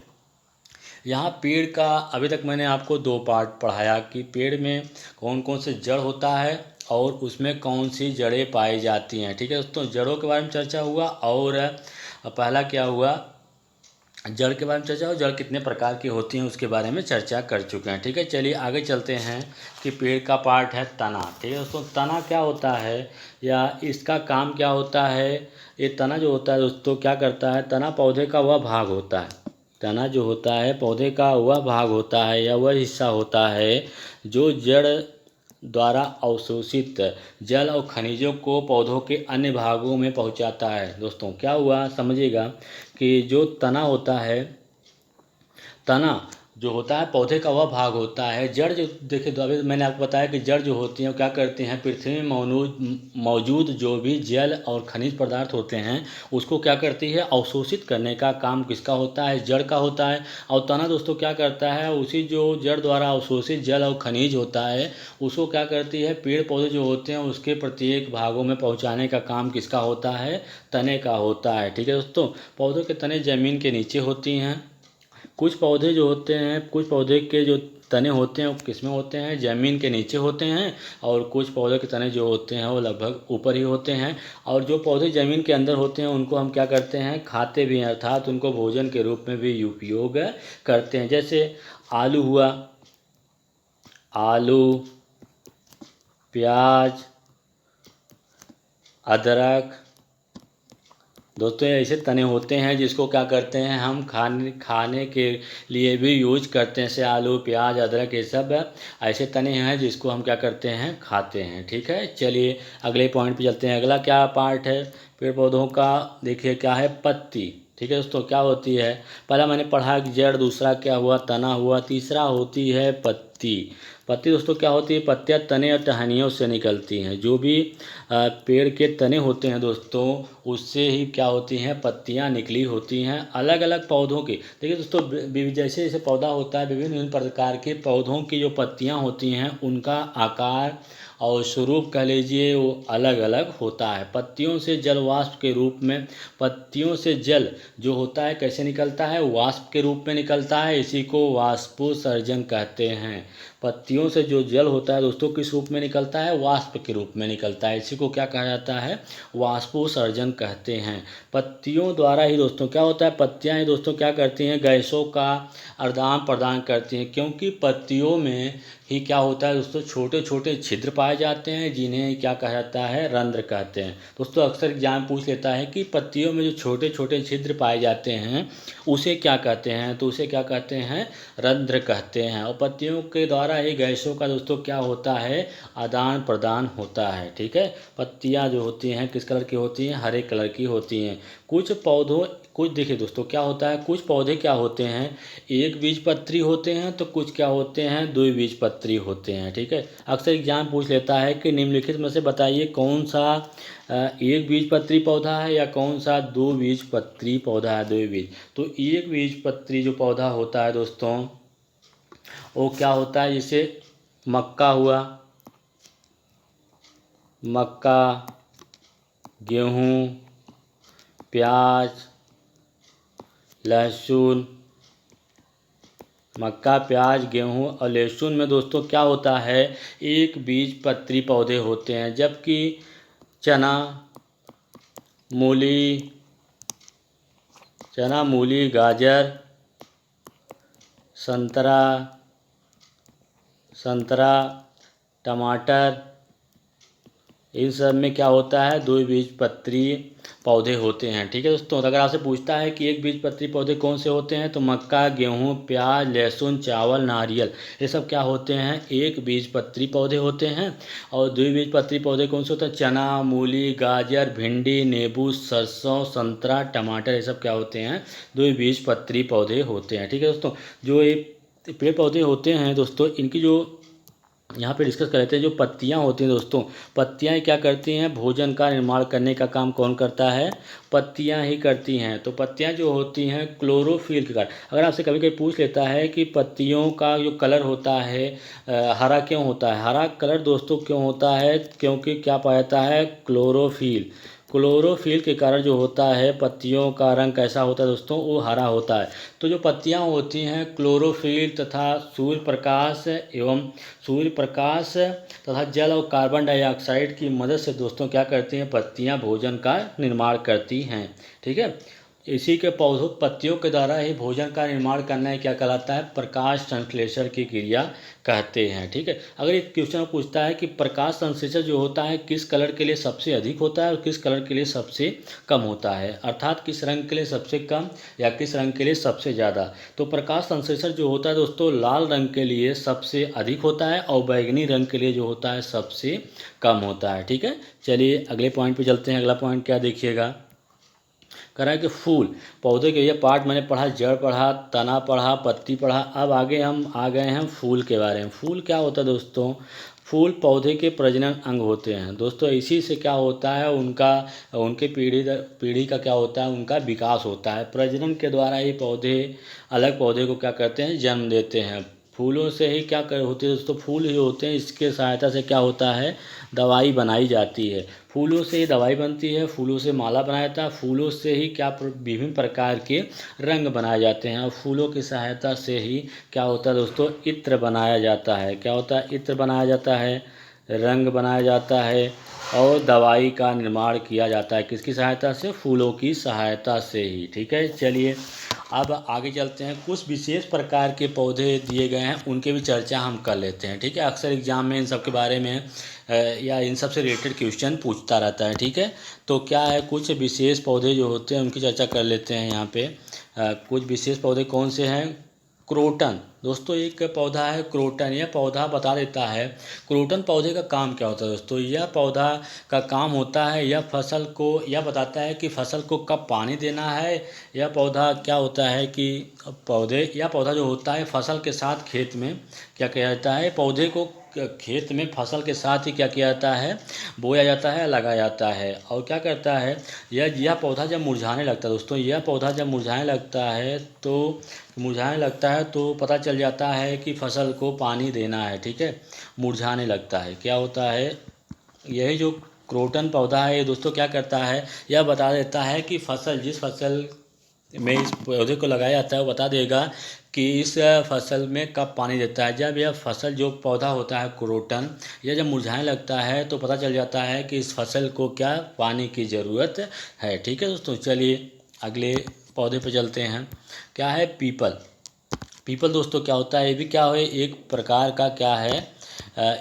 यहाँ पेड़ का अभी तक मैंने आपको दो पार्ट पढ़ाया कि पेड़ में कौन कौन से जड़ होता है और उसमें कौन सी जड़ें पाई जाती हैं। ठीक है दोस्तों, जड़ों के बारे में चर्चा हुआ और पहला क्या हुआ, जड़ के बारे में चर्चा हो, जड़ कितने प्रकार की होती हैं उसके बारे में चर्चा कर चुके हैं। ठीक है, चलिए आगे चलते हैं कि पेड़ का पार्ट है तना। ठीक है दोस्तों, तना क्या होता है या इसका काम क्या होता है। ये तना जो होता है दोस्तों क्या करता है, तना पौधे का वह भाग होता है, तना जो होता है पौधे का वह भाग होता है या वह हिस्सा होता है जो जड़ द्वारा अवशोषित जल और खनिजों को पौधों के अन्य भागों में पहुंचाता है। दोस्तों क्या हुआ समझिएगा कि जो तना होता है, तना जो होता है पौधे का वह भाग होता है जड़। जो देखिए, तो अभी मैंने आपको बताया कि जड़ जो होती हैं वो क्या करती हैं, पृथ्वी में मौजूद जो भी जल और खनिज पदार्थ होते हैं उसको क्या करती है, अवशोषित करने का काम किसका होता है, जड़ का होता है। और तना दोस्तों क्या करता है, उसी जो जड़ द्वारा अवशोषित जल और खनिज होता है उसको क्या करती है, पेड़ पौधे जो होते हैं उसके प्रत्येक भागों में पहुँचाने का काम किसका होता है, तने का होता है। ठीक है दोस्तों, पौधों के तने ज़मीन के नीचे होती हैं। कुछ पौधे जो होते हैं, कुछ पौधे के जो तने होते हैं वो किस में होते हैं, ज़मीन के नीचे होते हैं। और कुछ पौधे के तने जो होते हैं वो लगभग ऊपर ही होते हैं। और जो पौधे ज़मीन के अंदर होते हैं उनको हम क्या करते हैं, खाते भी हैं, अर्थात उनको भोजन के रूप में भी उपयोग करते हैं। जैसे आलू हुआ, आलू, प्याज, अदरक दोस्तों, ये ऐसे तने होते हैं जिसको क्या करते हैं, हम खाने के लिए भी यूज करते हैं। जैसे आलू, प्याज, अदरक, ये सब ऐसे तने हैं जिसको हम क्या करते हैं, खाते हैं। ठीक है, चलिए अगले पॉइंट पे चलते हैं। अगला क्या पार्ट है पेड़ पौधों का, देखिए क्या है, पत्ती। ठीक है दोस्तों, क्या होती है, पहला मैंने पढ़ा कि जड़, दूसरा क्या हुआ, तना हुआ, तीसरा होती है पत्ती। पत्ती दोस्तों क्या होती है, पत्तियां तने और टहनियों से निकलती हैं। जो भी पेड़ के तने होते हैं दोस्तों उससे ही क्या होती हैं, पत्तियां निकली होती हैं। अलग अलग पौधों की देखिए दोस्तों, जैसे जैसे पौधा होता है विभिन्न विभिन्न प्रकार के पौधों की जो पत्तियां होती हैं उनका आकार और स्वरूप कह लीजिए वो अलग अलग होता है। पत्तियों से जल वाष्प के रूप में, पत्तियों से जल जो होता है कैसे निकलता है, वाष्प के रूप में निकलता है। इसी को वाष्पोत्सर्जन कहते हैं। पत्तियों से जो जल होता है दोस्तों किस रूप में निकलता है, वाष्प के रूप में निकलता है। इसी को क्या कहा जाता है, वाष्पोत्सर्जन कहते हैं। पत्तियों द्वारा ही दोस्तों क्या होता है, पत्तियां ही दोस्तों क्या करती हैं, गैसों का आदान प्रदान करती हैं। क्योंकि पत्तियों में ही क्या होता है दोस्तों, छोटे छोटे छिद्र पाए जाते हैं जिन्हें क्या कहा जाता है, रंध्र कहते हैं। दोस्तों अक्सर एग्जाम पूछ लेता है कि पत्तियों में जो छोटे छोटे छिद्र पाए जाते हैं उसे क्या कहते हैं, तो उसे क्या कहते हैं, रंध्र कहते हैं। और पत्तियों के द्वारा ही गैसों का दोस्तों क्या होता है, आदान प्रदान होता है। ठीक है, पत्तियां जो होती हैं किस कलर की होती हैं, हरे कलर की होती हैं। कुछ देखिए दोस्तों क्या होता है, कुछ पौधे क्या होते हैं, एक बीजपत्री होते हैं, तो कुछ क्या होते हैं, द्विबीजपत्री होते हैं। ठीक है, अक्सर एग्जाम पूछ लेता है कि निम्नलिखित में से बताइए कौन सा एक बीजपत्री पौधा है या कौन सा दो बीजपत्री पौधा है, द्विबीज। तो एक बीजपत्री जो पौधा होता है दोस्तों वो क्या होता है, जैसे मक्का हुआ, मक्का, गेहूँ, प्याज, लहसुन। मक्का, प्याज, गेहूँ और लहसुन में दोस्तों क्या होता है, एक बीजपत्री पौधे होते हैं। जबकि चना, मूली, गाजर, संतरा, टमाटर, इन सब में क्या होता है, द्विबीजपत्री पौधे होते हैं। ठीक है दोस्तों, तो अगर आपसे पूछता है कि एक बीजपत्री पौधे कौन से होते हैं, तो मक्का, गेहूँ, प्याज, लहसुन, चावल, नारियल, ये सब क्या होते हैं, एक बीजपत्री पौधे होते हैं। और द्विबीजपत्री पौधे कौन से होते हैं, चना, मूली, गाजर, भिंडी, नींबू, सरसों, संतरा, टमाटर, ये सब क्या होते हैं, द्विबीजपत्री पौधे होते हैं। ठीक है दोस्तों, जो ये पेड़ पौधे होते हैं दोस्तों इनकी जो यहाँ पे डिस्कस कर लेते हैं। जो पत्तियाँ होती हैं दोस्तों, पत्तियाँ क्या करती हैं, भोजन का निर्माण करने का काम कौन करता है, पत्तियाँ ही करती हैं। तो पत्तियाँ जो होती हैं क्लोरोफिल के कारण, अगर आपसे कभी कभी पूछ लेता है कि पत्तियों का जो कलर होता है हरा क्यों होता है, हरा कलर दोस्तों क्यों होता है, क्योंकि क्या पाया जाता है, क्लोरोफिल। क्लोरोफिल के कारण जो होता है पत्तियों का रंग कैसा होता है दोस्तों, वो हरा होता है। तो जो पत्तियाँ होती हैं क्लोरोफिल तथा सूर्य प्रकाश तथा जल और कार्बन डाइऑक्साइड की मदद से दोस्तों क्या करती हैं, पत्तियां भोजन का निर्माण करती हैं। ठीक है, इसी के पौधों पत्तियों के द्वारा ही भोजन का निर्माण करना है क्या कहलाता है, प्रकाश संश्लेषण की क्रिया कहते हैं। ठीक है, अगर एक क्वेश्चन पूछता है कि प्रकाश संश्लेषण जो होता है किस कलर के लिए सबसे अधिक होता है और किस कलर के लिए सबसे कम होता है, अर्थात किस रंग के लिए सबसे कम या किस रंग के लिए सबसे ज़्यादा, तो प्रकाश संश्लेषण जो होता है दोस्तों लाल रंग के लिए सबसे अधिक होता है और बैगनी रंग के लिए जो होता है सबसे कम होता है। ठीक है, चलिए अगले पॉइंट पे चलते हैं। अगला पॉइंट क्या देखिएगा, करा कि फूल पौधे के ये पार्ट मैंने पढ़ा, जड़ पढ़ा, तना पढ़ा, पत्ती पढ़ा। अब आगे हम आ गए हैं फूल के बारे में। फूल क्या होता है दोस्तों? फूल पौधे के प्रजनन अंग होते हैं दोस्तों। इसी से क्या होता है, उनके पीढ़ी का क्या होता है, उनका विकास होता है। प्रजनन के द्वारा ही पौधे अलग पौधे को क्या करते हैं, जन्म देते हैं। फूलों से ही क्या कर होती है दोस्तों, फूल ही होते हैं, इसके सहायता से क्या होता है, दवाई बनाई जाती है। फूलों से ही दवाई बनती है, फूलों से माला बनाया जाता है, फूलों से ही विभिन्न प्रकार के रंग बनाए जाते हैं। और फूलों की सहायता से ही क्या होता है दोस्तों, इत्र बनाया जाता है। क्या होता है, इत्र बनाया जाता है, रंग बनाया जाता है और दवाई का निर्माण किया जाता है। किसकी सहायता से? फूलों की सहायता से ही। ठीक है, चलिए अब आगे चलते हैं। कुछ विशेष प्रकार के पौधे दिए गए हैं, उनके भी चर्चा हम कर लेते हैं। ठीक है, अक्सर एग्जाम में इन सब के बारे में या इन सब से रिलेटेड क्वेश्चन पूछता रहता है। ठीक है, तो क्या है, कुछ विशेष पौधे जो होते हैं उनकी चर्चा कर लेते हैं यहाँ पे। कुछ विशेष पौधे कौन से हैं? क्रोटन दोस्तों, एक पौधा है क्रोटन। यह पौधा बता देता है, क्रोटन पौधे का काम क्या होता है दोस्तों। यह पौधा का काम होता है, यह फसल को यह बताता है कि फसल को कब पानी देना है। यह पौधा क्या होता है कि यह पौधा जो होता है फसल के साथ खेत में क्या किया जाता है, पौधे को खेत में फसल के साथ ही क्या किया जाता है, बोया जाता है, लगाया जाता है। और क्या करता है, यह पौधा जब मुरझाने लगता है दोस्तों, यह पौधा जब मुरझाने लगता है तो पता चल जाता है कि फसल को पानी देना है। ठीक है, मुरझाने लगता है, क्या होता है, यही जो क्रोटन पौधा है ये दोस्तों क्या करता है, यह बता देता है कि जिस फसल में इस पौधे को लगाया जाता है वो बता देगा कि इस फसल में कब पानी देता है। जब यह फसल जो पौधा होता है क्रोटन, यह जब मुरझाने लगता है तो पता चल जाता है कि इस फसल को क्या पानी की ज़रूरत है। ठीक है दोस्तों, चलिए अगले पौधे पे चलते हैं। क्या है? पीपल। पीपल दोस्तों क्या होता है, ये भी क्या है, एक प्रकार का क्या है,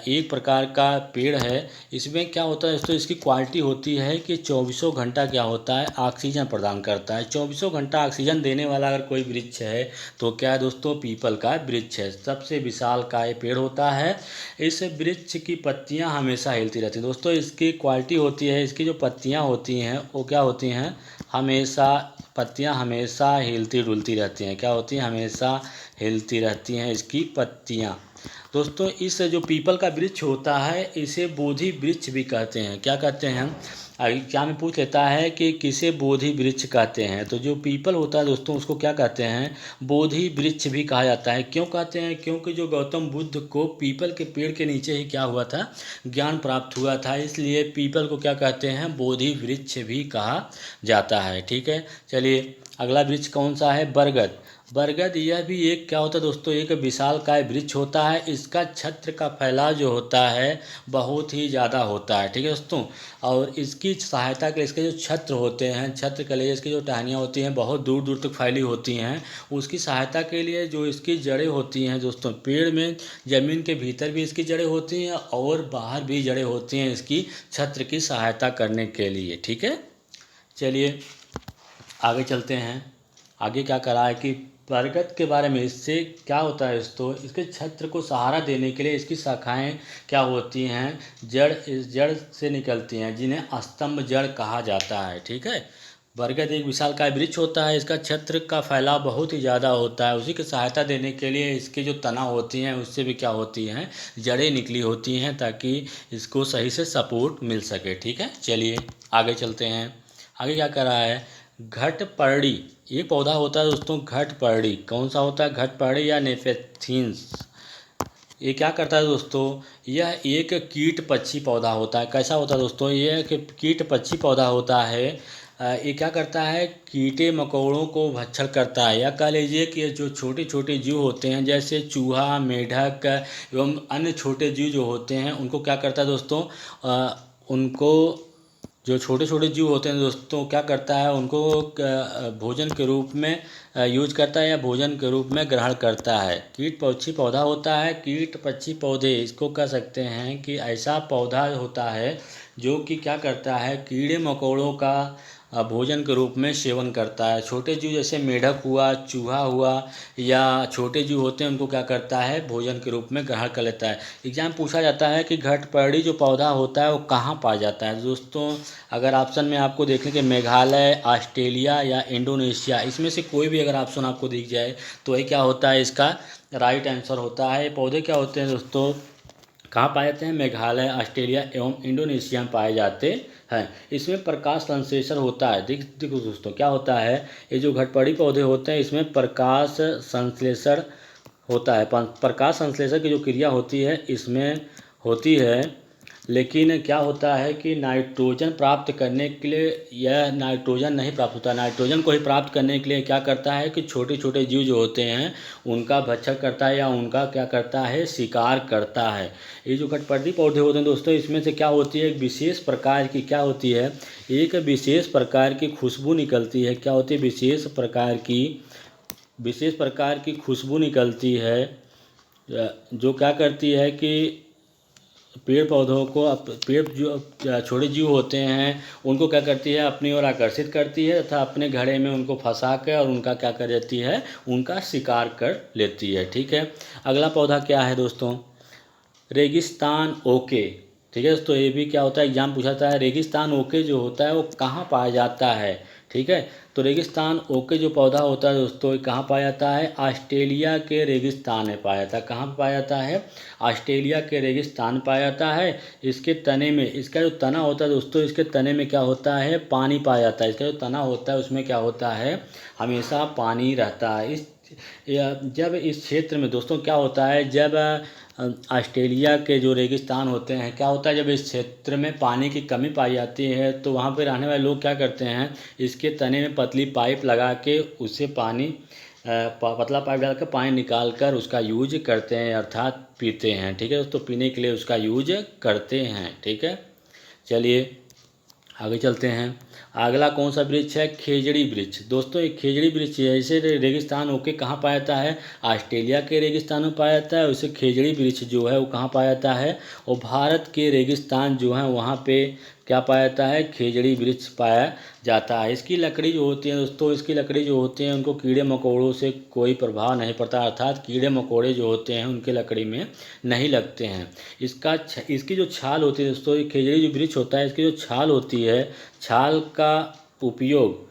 एक प्रकार का पेड़ है। इसमें क्या होता है दोस्तों, इसकी क्वालिटी होती है कि 24 घंटा क्या होता है, ऑक्सीजन प्रदान करता है। 24 घंटा ऑक्सीजन देने वाला अगर कोई वृक्ष है तो क्या है दोस्तों, पीपल का वृक्ष है। सबसे विशाल का ये पेड़ होता है। इस वृक्ष की पत्तियां हमेशा हिलती रहती हैं दोस्तों। इसकी क्वालिटी होती है, इसकी जो पत्तियां होती हैं वो क्या होती हैं, पत्तियां हमेशा हिलती डुलती रहती हैं। क्या होती हैं? हमेशा हिलती रहती हैं इसकी पत्तियां। दोस्तों इस जो पीपल का वृक्ष होता है इसे बोधि वृक्ष भी कहते हैं। क्या कहते हैं? एग्जाम में पूछ लेता है कि किसे बोधि वृक्ष कहते हैं, तो जो पीपल होता है दोस्तों उसको क्या कहते हैं, बोधि वृक्ष भी कहा जाता है। क्यों कहते हैं? क्योंकि जो गौतम बुद्ध को पीपल के पेड़ के नीचे ही क्या हुआ था, ज्ञान प्राप्त हुआ था, इसलिए पीपल को क्या कहते हैं, बोधि वृक्ष भी कहा जाता है। ठीक है, चलिए अगला वृक्ष कौन सा है? बरगद। बरगद यह भी एक क्या होता है दोस्तों, एक विशालकाय वृक्ष होता है। इसका छत्र का फैलाव जो होता है बहुत ही ज़्यादा होता है। ठीक है दोस्तों, और इसकी सहायता के लिए इसके जो छत्र होते हैं, छत्र के लिए इसकी जो टहनियाँ होती हैं बहुत दूर दूर तक फैली होती हैं। उसकी सहायता के लिए जो इसकी जड़ें होती हैं दोस्तों, पेड़ में ज़मीन के भीतर भी इसकी जड़ें होती हैं और बाहर भी जड़ें होती हैं इसकी छत्र की सहायता करने के लिए। ठीक है, चलिए आगे चलते हैं। आगे क्या करा है कि बरगद के बारे में, इससे क्या होता है दोस्तों, इसके छत्र को सहारा देने के लिए इसकी शाखाएं क्या होती हैं, इस जड़ से निकलती हैं जिन्हें स्तंभ जड़ कहा जाता है। ठीक है, बरगद एक विशालकाय वृक्ष होता है। इसका छत्र का फैलाव बहुत ही ज़्यादा होता है। उसी की सहायता देने के लिए इसके जो तना होती हैं उससे भी क्या होती हैं, जड़ें निकली होती हैं ताकि इसको सही से सपोर्ट मिल सके। ठीक है, चलिए आगे चलते हैं। आगे क्या कर रहा है, घटपर्णी। एक पौधा होता है दोस्तों घटपर्णी। कौन सा होता है? घटपर्णी या नेफेथिन्स। ये क्या करता है दोस्तों, यह एक कीट पक्षी पौधा होता है। कैसा होता है दोस्तों, यह एक कीट पक्षी पौधा होता है। ये क्या करता है, कीड़े मकोड़ों को भक्षण करता है। या कह लीजिए कि जो छोटे छोटे जीव होते हैं जैसे चूहा, मेढक एवं अन्य छोटे जीव जो होते हैं उनको क्या करता है दोस्तों, उनको जो छोटे छोटे जीव होते हैं दोस्तों क्या करता है, उनको भोजन के रूप में यूज करता है या भोजन के रूप में ग्रहण करता है। कीट पक्षी पौधा होता है। कीट पक्षी पौधे इसको कह सकते हैं कि ऐसा पौधा होता है जो कि क्या करता है, कीड़े मकोड़ों का भोजन के रूप में सेवन करता है। छोटे जीव जैसे मेढक हुआ, चूहा हुआ या छोटे जीव होते हैं उनको क्या करता है, भोजन के रूप में ग्रहण कर लेता है। एग्जाम पूछा जाता है कि घटपर्णी जो पौधा होता है वो कहाँ पाया जाता है। दोस्तों अगर ऑप्शन में आपको देखने के मेघालय, ऑस्ट्रेलिया या इंडोनेशिया, इसमें से कोई भी अगर ऑप्शन आपको दिख जाए तो ये क्या होता है, इसका राइट आंसर होता है। पौधे क्या होते हैं दोस्तों, कहाँ पाए जाते हैं, मेघालय, ऑस्ट्रेलिया एवं इंडोनेशिया में पाए जाते हैं। इसमें प्रकाश संश्लेषण होता है। देखो दोस्तों क्या होता है, ये जो घटपड़ी पौधे होते हैं इसमें प्रकाश संश्लेषण होता है। प्रकाश संश्लेषण की जो क्रिया होती है इसमें होती है, लेकिन क्या होता है कि नाइट्रोजन प्राप्त करने के लिए यह नाइट्रोजन नहीं प्राप्त होता। नाइट्रोजन को ही प्राप्त करने के लिए क्या करता है कि छोटे छोटे जीव जो होते हैं उनका भक्षण करता है या उनका क्या करता है, शिकार करता है। ये जो घटपर्णी पौधे होते हैं दोस्तों इसमें से क्या होती है, एक विशेष प्रकार की क्या होती है, एक विशेष प्रकार की खुशबू निकलती है। क्या होती है, विशेष प्रकार की खुशबू निकलती है, जो क्या करती है कि पेड़ पौधों को पेड़ जो छोटे जीव होते हैं उनको क्या करती है, अपनी ओर आकर्षित करती है तथा अपने घड़े में उनको फंसा कर और उनका क्या कर देती है, उनका शिकार कर लेती है। ठीक है, अगला पौधा क्या है दोस्तों, रेगिस्तान ओके। ठीक है दोस्तों, ये भी क्या होता है, एग्जाम पूछा जाता है। रेगिस्तान ओके जो होता है वो कहाँ पाया जाता है। ठीक है, तो रेगिस्तान ओके जो पौधा होता है दोस्तों, ये कहाँ पाया जाता है, ऑस्ट्रेलिया के रेगिस्तान में पाया जाता है। कहाँ पाया जाता है, ऑस्ट्रेलिया के रेगिस्तान पाया जाता है। इसके तने में, इसका जो तना होता है दोस्तों, इसके तने में क्या होता है, पानी पाया जाता है। इसका जो तना होता है उसमें क्या होता है, हमेशा पानी रहता है। जब इस क्षेत्र में दोस्तों क्या होता है, जब ऑस्ट्रेलिया के जो रेगिस्तान होते हैं क्या होता है, जब इस क्षेत्र में पानी की कमी पाई जाती है तो वहाँ पर रहने वाले लोग क्या करते हैं, इसके तने में पतली पाइप लगा के उससे पानी पतला पाइप डालकर पानी निकाल कर उसका यूज करते हैं, अर्थात पीते हैं। ठीक है दोस्तों, पीने के लिए उसका यूज करते हैं। ठीक है, चलिए आगे चलते हैं। अगला कौन सा वृक्ष है, खेजड़ी वृक्ष। दोस्तों एक खेजड़ी वृक्ष ऐसे रेगिस्तान होके कहाँ पाया जाता है, ऑस्ट्रेलिया के रेगिस्तान में पाया जाता है। उसे खेजड़ी वृक्ष जो है वो कहाँ पाया जाता है, और भारत के रेगिस्तान जो है वहाँ पे क्या पाया जाता है, खेजड़ी वृक्ष पाया जाता है। इसकी लकड़ी जो होती है दोस्तों, इसकी लकड़ी जो होती है उनको कीड़े मकोड़ों से कोई प्रभाव नहीं पड़ता, अर्थात कीड़े मकोड़े जो होते हैं उनके लकड़ी में नहीं लगते हैं। इसकी जो छाल होती है दोस्तों, ये खेजड़ी जो वृक्ष होता है इसकी जो छाल होती है, छाल का उपयोग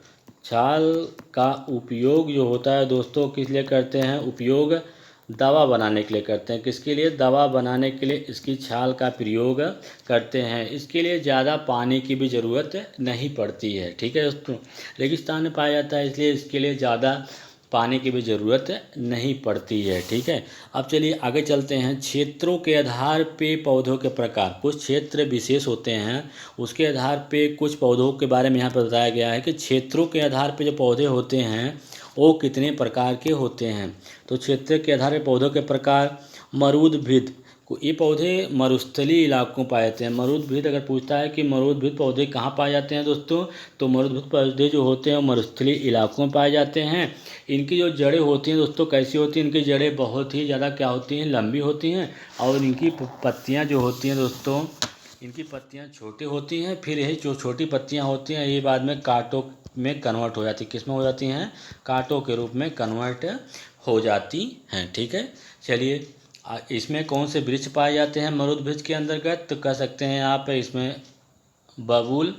जो होता है दोस्तों किस लिए करते हैं, उपयोग दवा बनाने के लिए करते हैं। किसके लिए, दवा बनाने के लिए इसकी छाल का प्रयोग करते हैं। इसके लिए ज़्यादा पानी की भी ज़रूरत नहीं पड़ती है। ठीक है दोस्तों, रेगिस्तान में पाया जाता है इसलिए इसके लिए ज़्यादा पानी की भी ज़रूरत नहीं पड़ती है। ठीक है, अब चलिए आगे चलते हैं। क्षेत्रों के आधार पे पौधों के प्रकार, कुछ क्षेत्र विशेष होते हैं उसके आधार पे कुछ पौधों के बारे में यहाँ पर बताया गया है कि क्षेत्रों के आधार पे जो पौधे होते हैं वो कितने प्रकार के होते हैं। तो क्षेत्र के आधार पर पौधों के प्रकार, मरुदभिद, ये पौधे मरुस्थलीय इलाकों में पाए जाते हैं। मरुदभिद अगर पूछता है कि मरुदभिद पौधे कहाँ पाए जाते हैं दोस्तों, तो मरुदभिद पौधे जो होते हैं मरुस्थलीय इलाकों में पाए जाते हैं। इनकी जो जड़ें होती हैं दोस्तों कैसी होती हैं, इनकी जड़ें बहुत ही ज़्यादा क्या होती हैं, लंबी होती हैं। और इनकी पत्तियाँ जो होती हैं दोस्तों, इनकी पत्तियाँ छोटी होती हैं। फिर यही जो छोटी पत्तियाँ होती हैं ये बाद में कांटों में कन्वर्ट हो जाती, किस में हो जाती हैं, कांटों के रूप में कन्वर्ट हो जाती हैं। ठीक है, चलिए इसमें कौन से वृक्ष पाए जाते हैं मरुद वृक्ष के अंतर्गत, तो कह सकते हैं आप इसमें बबूल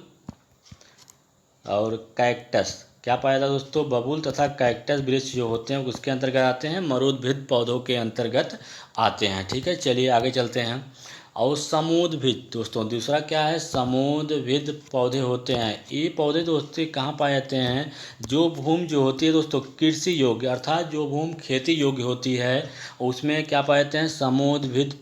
और कैक्टस। क्या पाया जाता है दोस्तों, बबूल तथा कैक्टस वृक्ष जो होते हैं उसके अंतर्गत आते हैं, मरुदभिद पौधों के अंतर्गत आते हैं। ठीक है, चलिए आगे चलते हैं। और समूदभिद दोस्तों दूसरा क्या है, समूदभिद पौधे होते हैं। ये पौधे दोस्तों कहाँ पाए जाते हैं, जो भूमि जो होती है दोस्तों कृषि योग्य, अर्थात जो भूमि खेती योग्य होती है उसमें क्या पाए जाते हैं, समूदभिद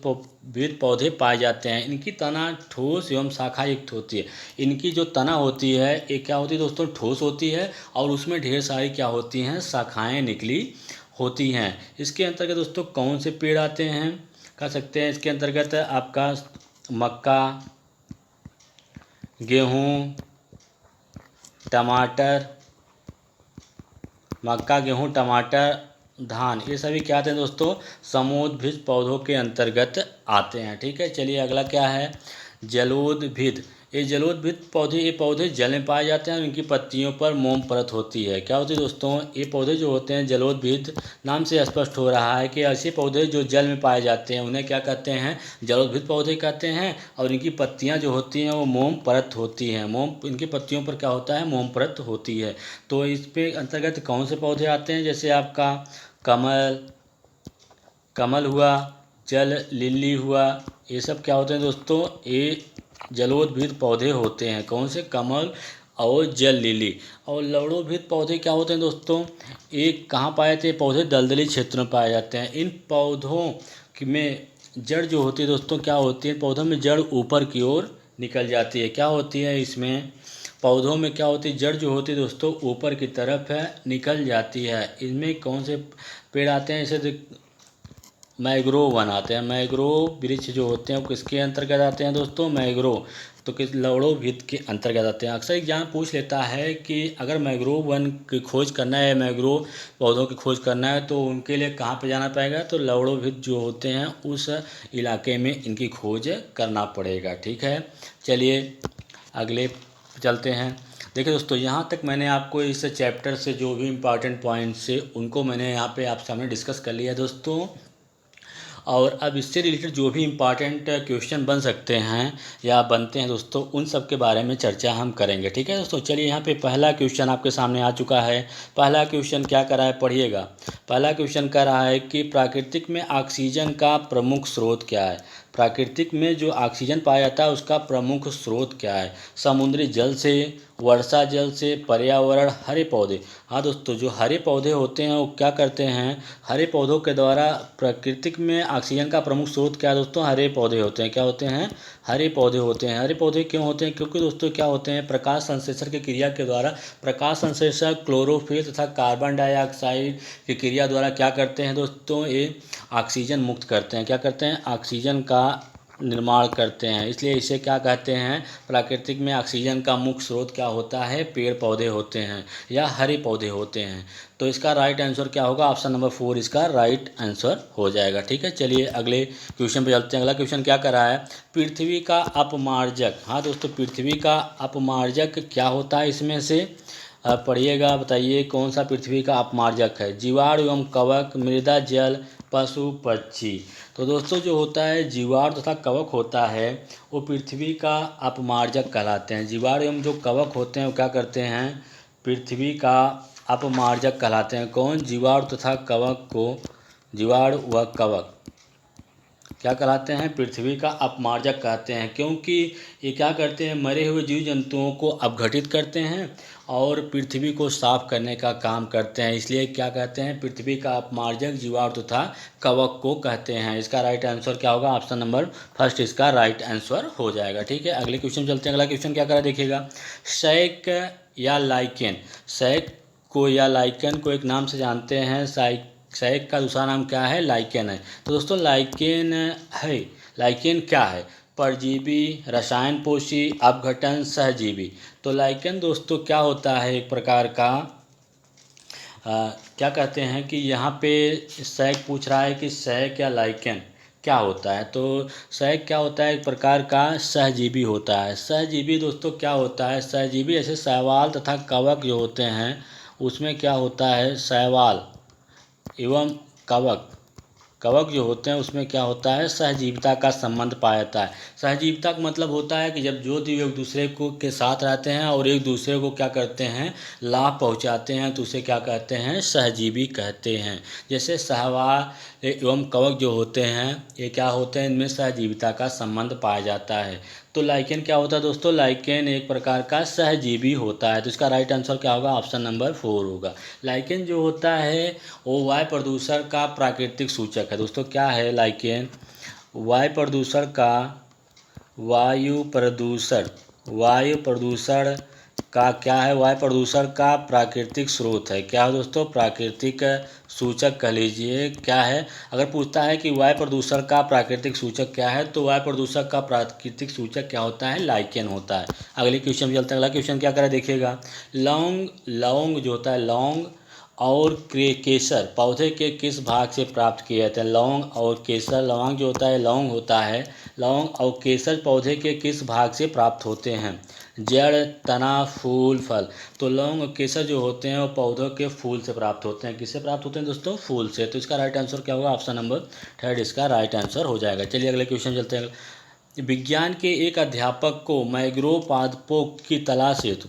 पौधे पाए जाते हैं। इनकी तना ठोस एवं शाखा युक्त होती है। इनकी जो तना होती है ये क्या होती है दोस्तों, ठोस होती है और उसमें ढेर सारी क्या होती हैं, शाखाएँ निकली होती हैं। इसके अंतर्गत दोस्तों कौन से पेड़ आते हैं, कह सकते हैं इसके अंतर्गत आपका मक्का, गेहूँ, टमाटर, धान, ये सभी क्या आते हैं दोस्तों, समूदभिद पौधों के अंतर्गत आते हैं। ठीक है, चलिए अगला क्या है, जलोदभिद। ये जलोद्भिद पौधे, ये पौधे जल में पाए जाते हैं और इनकी पत्तियों पर मोम परत होती है। क्या होती है दोस्तों, ये पौधे जो होते हैं जलोद्भिद, नाम से स्पष्ट हो रहा है कि ऐसे पौधे जो जल में पाए जाते हैं उन्हें क्या कहते हैं, जलोद्भिद पौधे कहते हैं। और इनकी पत्तियां जो होती हैं वो मोम परत होती हैं। मोम, इनकी पत्तियों पर क्या होता है, मोम परत होती है। तो इस पे अंतर्गत कौन से पौधे आते हैं, जैसे आपका कमल हुआ, जल लिली हुआ, ये सब क्या होते हैं दोस्तों, ये जलोद्भिद पौधे होते हैं। कौन से, कमल और जल लिली। और लवणोद्भिद पौधे क्या होते हैं दोस्तों, ये कहाँ पाए जाते हैं, पौधे दलदली क्षेत्र में पाए जाते हैं। इन पौधों में जड़ जो होती है दोस्तों, क्या होती है, पौधों में जड़ ऊपर की ओर निकल जाती है। क्या होती है इसमें, पौधों में क्या होती है, जड़ जो होती है दोस्तों ऊपर की तरफ है निकल जाती है। इनमें कौन से पेड़ आते हैं, जैसे मैग्रोव बनाते हैं। मैग्रोव वृक्ष जो होते हैं वो किसके अंतर्गत आते हैं दोस्तों, मैग्रोव, तो किस, लवणोद्भिद के अंतर्गत आते हैं। अक्सर एग्जाम पूछ लेता है कि अगर मैग्रोव वन की खोज करना है, मैग्रोव पौधों की खोज करना है, तो उनके लिए कहाँ पे जाना पड़ेगा, तो लवणोद्भिद जो होते हैं उस इलाके में इनकी खोज करना पड़ेगा। ठीक है, चलिए अगले चलते हैं। देखिए दोस्तों, यहाँ तक मैंने आपको इस चैप्टर से जो भी इम्पॉर्टेंट पॉइंट्स है उनको मैंने यहाँ पे आप सामने डिस्कस कर लिया दोस्तों। और अब इससे रिलेटेड जो भी इम्पॉर्टेंट क्वेश्चन बन सकते हैं या बनते हैं दोस्तों, उन सब के बारे में चर्चा हम करेंगे। ठीक है दोस्तों, चलिए यहाँ पे पहला क्वेश्चन आपके सामने आ चुका है। पहला क्वेश्चन क्या कर रहा है, पढ़िएगा। पहला क्वेश्चन कर रहा है कि प्राकृतिक में ऑक्सीजन का प्रमुख स्रोत क्या है। प्राकृतिक में जो ऑक्सीजन पाया जाता है उसका प्रमुख स्रोत क्या है। समुद्री जल से, वर्षा जल से, पर्यावरण, हरे पौधे। हाँ दोस्तों, जो हरे पौधे होते हैं वो क्या करते हैं, हरे पौधों के द्वारा प्राकृतिक में ऑक्सीजन का प्रमुख स्रोत क्या है दोस्तों, हरे पौधे होते हैं। क्या होते हैं, हरे पौधे होते हैं। हरे पौधे क्यों होते हैं, क्योंकि दोस्तों क्या होते हैं, प्रकाश संश्लेषण की क्रिया के द्वारा, प्रकाश संश्लेषण क्लोरोफिल तथा कार्बन डाइऑक्साइड की क्रिया द्वारा क्या करते हैं दोस्तों, ये ऑक्सीजन मुक्त करते हैं। क्या करते हैं, ऑक्सीजन का निर्माण करते हैं। इसलिए इसे क्या कहते हैं, प्राकृतिक में ऑक्सीजन का मुख्य स्रोत क्या होता है, पेड़ पौधे होते हैं या हरे पौधे होते हैं। तो इसका राइट आंसर क्या होगा, ऑप्शन नंबर 4 इसका राइट आंसर हो जाएगा। ठीक है, चलिए अगले क्वेश्चन पे चलते हैं। अगला क्वेश्चन क्या कर रहा है, पृथ्वी का अपमार्जक। हाँ दोस्तों, पृथ्वी का अपमार्जक क्या होता है, इसमें से पढ़िएगा, बताइए कौन सा पृथ्वी का अपमार्जक है। जीवाणु एवं कवक, मृदा, जल, पशु, पक्षी। तो दोस्तों जो होता है जीवाणु तथा कवक होता है वो पृथ्वी का अपमार्जक कहलाते हैं। जीवाणु एवं जो कवक होते हैं वो क्या करते हैं, पृथ्वी का अपमार्जक कहलाते हैं। कौन, जीवाणु तथा कवक को, जीवाणु व कवक क्या कहलाते हैं, पृथ्वी का अपमार्जक कहते हैं। क्योंकि ये क्या करते हैं, मरे हुए जीव जंतुओं को अपघटित करते हैं और पृथ्वी को साफ करने का काम करते हैं। इसलिए क्या कहते हैं, पृथ्वी का अपमार्जक जीवाणु तथा कवक को कहते हैं। इसका राइट आंसर क्या होगा, ऑप्शन नंबर 1 इसका राइट आंसर हो जाएगा। ठीक है, अगले क्वेश्चन चलते हैं। अगला क्वेश्चन क्या करा देखिएगा, सैक या लाइकेन। सैक को या लाइकेन को एक नाम से जानते हैं, सैक का दूसरा नाम क्या है, लाइकेन है। तो दोस्तों लाइकेन है, लाइकेन क्या है, परजीवी, रसायन पोषी, अपघटन, सहजीवी। तो लाइकेन दोस्तों क्या होता है, एक प्रकार का क्या कहते हैं कि यहाँ पे सैक पूछ रहा है कि सैक या लाइकेन क्या होता है। तो सैक क्या होता है, एक प्रकार का सहजीवी होता है। सहजीवी दोस्तों क्या होता है, सहजीवी ऐसे शैवाल तथा कवक जो होते हैं उसमें क्या होता है, शैवाल एवं कवक, कवक जो होते हैं उसमें क्या होता है, सहजीविता का संबंध पाया जाता है। सहजीविता का मतलब होता है कि जब जो जीव एक दूसरे को के साथ रहते हैं और एक दूसरे को क्या करते हैं, लाभ पहुंचाते हैं, तो उसे क्या कहते हैं, सहजीवी कहते हैं। जैसे शैवाल एवं कवक जो होते हैं ये क्या होते हैं, इनमें सहजीविता का संबंध पाया जाता है। तो लाइकेन क्या होता है दोस्तों, लाइकेन एक प्रकार का सहजीवी होता है। तो इसका राइट आंसर क्या होगा, ऑप्शन नंबर 4 होगा। लाइकेन जो होता है वो वायु प्रदूषण का प्राकृतिक सूचक है। दोस्तों क्या है लाइकेन, वायु प्रदूषण का, वायु प्रदूषण का क्या है, वायु प्रदूषण का प्राकृतिक स्रोत है। क्या है दोस्तों, प्राकृतिक सूचक कह लीजिए। क्या है, अगर पूछता है कि वायु प्रदूषण का प्राकृतिक सूचक क्या है, तो वायु प्रदूषण का प्राकृतिक सूचक क्या होता है, लाइकेन होता है। अगले क्वेश्चन में चलते हैं। अगला क्वेश्चन क्या करें देखिएगा, लौंग जो होता है, लौंग और केसर पौधे के किस भाग से प्राप्त किए जाते हैं? लौंग और केसर, लौंग जो होता है लौंग होता है, लौंग और केसर पौधे के किस भाग से प्राप्त होते हैं? जड़, तना, फूल, फल। तो लौंग और केसर जो होते हैं वो पौधों के फूल से प्राप्त होते हैं। किससे प्राप्त होते हैं दोस्तों? फूल से। तो इसका राइट आंसर क्या होगा? ऑप्शन नंबर 3 इसका राइट आंसर हो जाएगा। चलिए अगले क्वेश्चन चलते हैं। विज्ञान के एक अध्यापक को मैंग्रोव पादपों की तलाश हेतु,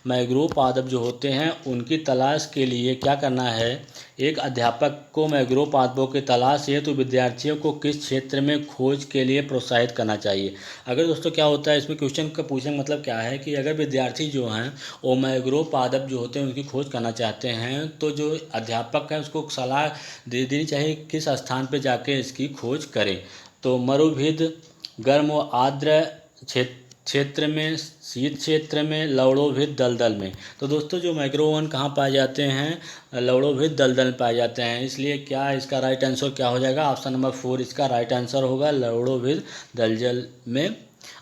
मैंग्रोव पादप जो होते हैं उनकी तलाश के लिए क्या करना है? एक अध्यापक को मैंग्रोव पादपों की तलाश हेतु विद्यार्थियों को किस क्षेत्र में खोज के लिए प्रोत्साहित करना चाहिए? अगर दोस्तों क्या होता है इसमें क्वेश्चन का पूछने का मतलब क्या है कि अगर विद्यार्थी जो हैं वो मैंग्रोव पादप जो होते हैं उनकी खोज करना चाहते हैं तो जो अध्यापक है उसको सलाह दे देनी चाहिए किस स्थान पर जाके इसकी खोज करें। तो मरुभूमि, गर्म व आर्द्र क्षेत्र में, शीत क्षेत्र में, लवणोभित दलदल में। तो दोस्तों जो मैंग्रोव कहाँ पाए जाते हैं? लवणोभित दलदल में पाए जाते हैं। इसलिए क्या इसका राइट आंसर क्या हो जाएगा? ऑप्शन नंबर 4 इसका राइट आंसर होगा, लवणोभित दलदल में।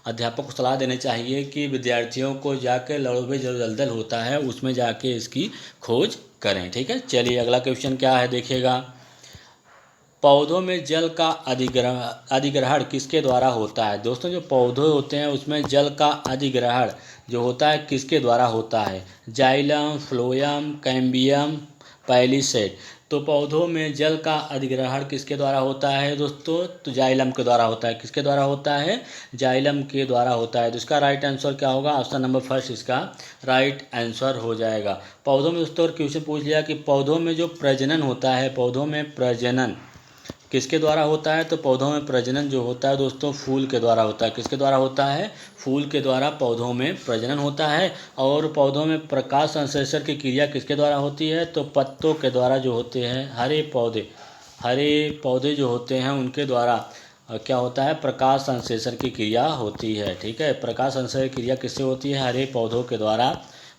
अध्यापक को सलाह देनी चाहिए कि विद्यार्थियों को जाकर लवणोभित जो दलदल होता है उसमें जाके इसकी खोज करें। ठीक है, चलिए अगला क्वेश्चन क्या है देखिएगा। पौधों में जल का अधिग्रहण किसके द्वारा होता है? दोस्तों जो पौधे होते हैं उसमें जल का अधिग्रहण जो होता है किसके द्वारा होता है? Xylem, phloem, cambium, palisade. तो पौधों में जल का अधिग्रहण किसके द्वारा होता है दोस्तों? तो जाइलम के द्वारा होता है। किसके द्वारा होता है? जाइलम के द्वारा होता है। तो इसका राइट आंसर क्या होगा? ऑप्शन नंबर 1 इसका राइट आंसर हो जाएगा। पौधों में दोस्तों क्वेश्चन पूछ लिया कि पौधों में जो प्रजनन होता है, पौधों में प्रजनन किसके द्वारा होता है? तो पौधों में प्रजनन जो होता है दोस्तों फूल के द्वारा होता है। किसके द्वारा होता है? फूल के द्वारा पौधों में प्रजनन होता है। और पौधों में प्रकाश संश्लेषण की क्रिया किसके द्वारा होती है? तो पत्तों के द्वारा जो होते हैं, हरे पौधे जो होते हैं उनके द्वारा क्या होता है? प्रकाश संश्लेषण की क्रिया होती है। ठीक है, प्रकाश संश्लेषण की क्रिया किससे होती है? हरे पौधों के द्वारा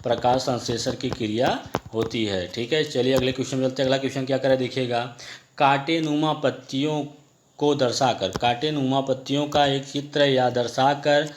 प्रकाश संश्लेषण की क्रिया होती है। ठीक है, चलिए अगले क्वेश्चन में चलते हैं। अगला क्वेश्चन क्या करें देखिएगा। कांटेनुमा पत्तियों को दर्शाकर, कांटेनुमा पत्तियों का एक चित्र या दर्शाकर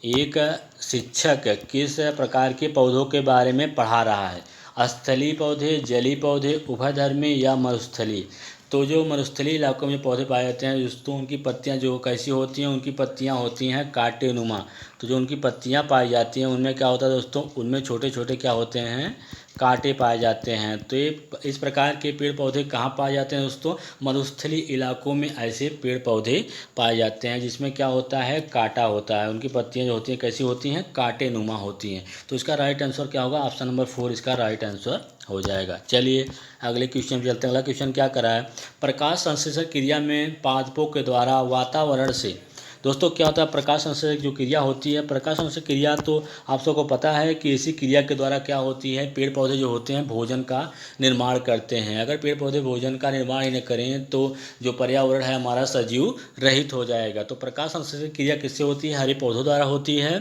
एक शिक्षक किस प्रकार के पौधों के बारे में पढ़ा रहा है? स्थलीय पौधे, जलीय पौधे, उभयधर्मी या मरुस्थलीय। तो जो मरुस्थलीय इलाकों में पौधे पाए जाते हैं दोस्तों उनकी पत्तियां जो कैसी होती हैं? उनकी पत्तियां होती हैं कांटेनुमा। तो जो उनकी पत्तियां पाई जाती हैं उनमें क्या होता है दोस्तों? उनमें छोटे छोटे क्या होते हैं? कांटे पाए जाते हैं। तो ये इस प्रकार के पेड़ पौधे कहाँ पाए जाते हैं दोस्तों? मरुस्थलीय इलाकों में ऐसे पेड़ पौधे पाए जाते हैं जिसमें क्या होता है? कांटा होता है। उनकी पत्तियां जो होती हैं कैसी होती हैं? कांटेनुमा होती हैं। तो इसका राइट आंसर क्या होगा? ऑप्शन नंबर 4 इसका राइट आंसर हो जाएगा। चलिए अगले क्वेश्चन पे चलते हैं। अगला क्वेश्चन क्या करा है? प्रकाश संश्लेषण क्रिया में पादपों के द्वारा वातावरण से, दोस्तों क्या होता है प्रकाश संश्लेषण जो क्रिया होती है? प्रकाश संश्लेषण क्रिया तो आप सबको पता है कि इसी क्रिया के द्वारा क्या होती है? पेड़ पौधे जो होते हैं भोजन का निर्माण करते हैं। अगर पेड़ पौधे भोजन का निर्माण ही न करें तो जो पर्यावरण है हमारा सजीव रहित हो जाएगा। तो प्रकाश संश्लेषण क्रिया किससे होती है? हरे पौधों द्वारा होती है।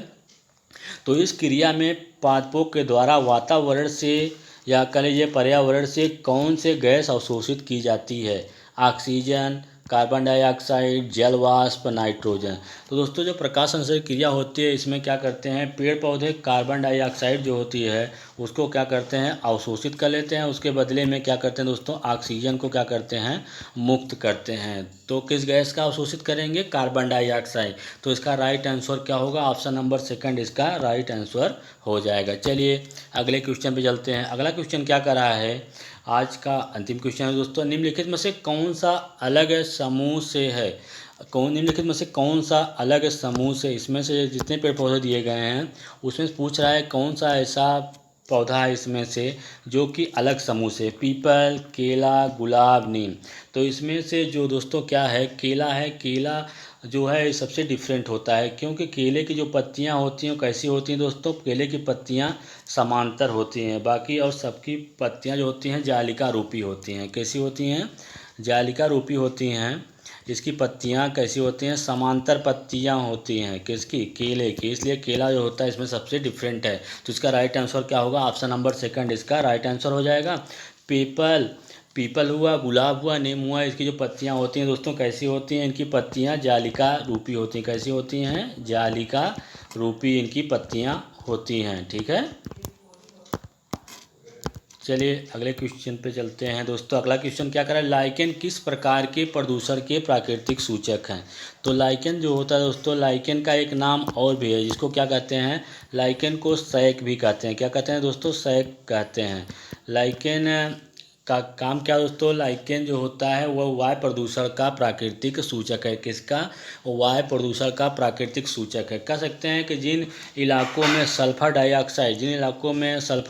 तो इस क्रिया में पादपों के द्वारा वातावरण से या कह लीजिए पर्यावरण से कौन से गैस अवशोषित की जाती है? ऑक्सीजन, कार्बन डाइऑक्साइड, जल वाष्प, नाइट्रोजन। तो दोस्तों जो प्रकाश संश्लेषण क्रिया होती है इसमें क्या करते हैं? पेड़ पौधे कार्बन डाइऑक्साइड जो होती है उसको क्या करते हैं? अवशोषित कर लेते हैं। उसके बदले में क्या करते हैं दोस्तों? ऑक्सीजन को क्या करते हैं? मुक्त करते हैं। तो किस गैस का अवशोषित करेंगे? Carbon dioxide. तो इसका राइट आंसर क्या होगा? ऑप्शन नंबर 2 इसका राइट आंसर हो जाएगा। चलिए अगले क्वेश्चन पे चलते हैं। अगला क्वेश्चन क्या कर रहा है? आज का अंतिम क्वेश्चन है दोस्तों। निम्नलिखित में से कौन सा अलग समूह से है? निम्नलिखित में से कौन सा अलग समूह से, इसमें से जितने पेड़ पौधे दिए गए हैं उसमें से पूछ रहा है कौन सा ऐसा पौधा है इसमें से जो कि अलग समूह से? पीपल, केला, गुलाब, नीम। तो इसमें से जो दोस्तों क्या है? केला है। केला जो है सबसे डिफरेंट होता है क्योंकि केले की जो पत्तियां होती हैं कैसी होती हैं दोस्तों? केले की पत्तियां समांतर होती हैं। बाकी और सबकी पत्तियां जो होती हैं जालिका रूपी होती हैं। कैसी होती हैं? जालिका रूपी होती हैं। इसकी पत्तियां कैसी होती हैं? समांतर पत्तियां होती हैं। किसकी? केले की। इसलिए केला जो होता है इसमें सबसे डिफरेंट है। तो इसका राइट आंसर क्या होगा? ऑप्शन नंबर 2 इसका राइट आंसर हो जाएगा। पीपल हुआ, गुलाब हुआ, नीम हुआ, इसकी जो पत्तियां होती हैं दोस्तों कैसी होती हैं? इनकी पत्तियां जालिका रूपी होती हैं। कैसी होती हैं? जालिका रूपी इनकी पत्तियां होती हैं। ठीक है, चलिए अगले क्वेश्चन पे चलते हैं दोस्तों। अगला क्वेश्चन क्या कह रहा है, लाइकेन किस प्रकार के प्रदूषण के प्राकृतिक सूचक हैं। तो लाइकेन जो होता है दोस्तों, लाइकेन का एक नाम और भी है जिसको क्या कहते हैं, लाइकेन को सैक भी कहते हैं। क्या कहते हैं दोस्तों, सैक कहते हैं। लाइकेन का काम क्या है दोस्तों, लाइकेन जो होता है वह वायु प्रदूषण का प्राकृतिक सूचक है। किसका, वायु प्रदूषण का प्राकृतिक सूचक है। कह सकते हैं कि जिन इलाकों में सल्फर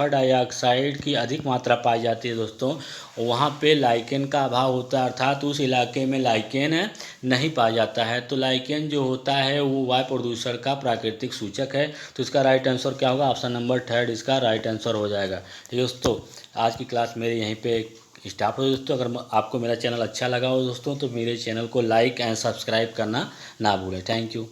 डाइऑक्साइड की अधिक मात्रा पाई जाती है दोस्तों, वहाँ पे लाइकेन का अभाव होता है, अर्थात उस इलाके में लाइकेन नहीं पाया जाता है। तो लाइकेन जो होता है वो वायु प्रदूषण का प्राकृतिक सूचक है। तो इसका राइट आंसर क्या होगा, ऑप्शन नंबर 3 इसका राइट आंसर हो जाएगा। ठीक है दोस्तों, आज की क्लास मेरे यहीं पे स्टार्ट हो दोस्तों। अगर आपको मेरा चैनल अच्छा लगा हो दोस्तों तो मेरे चैनल को लाइक एंड सब्सक्राइब करना ना भूलें। Thank you.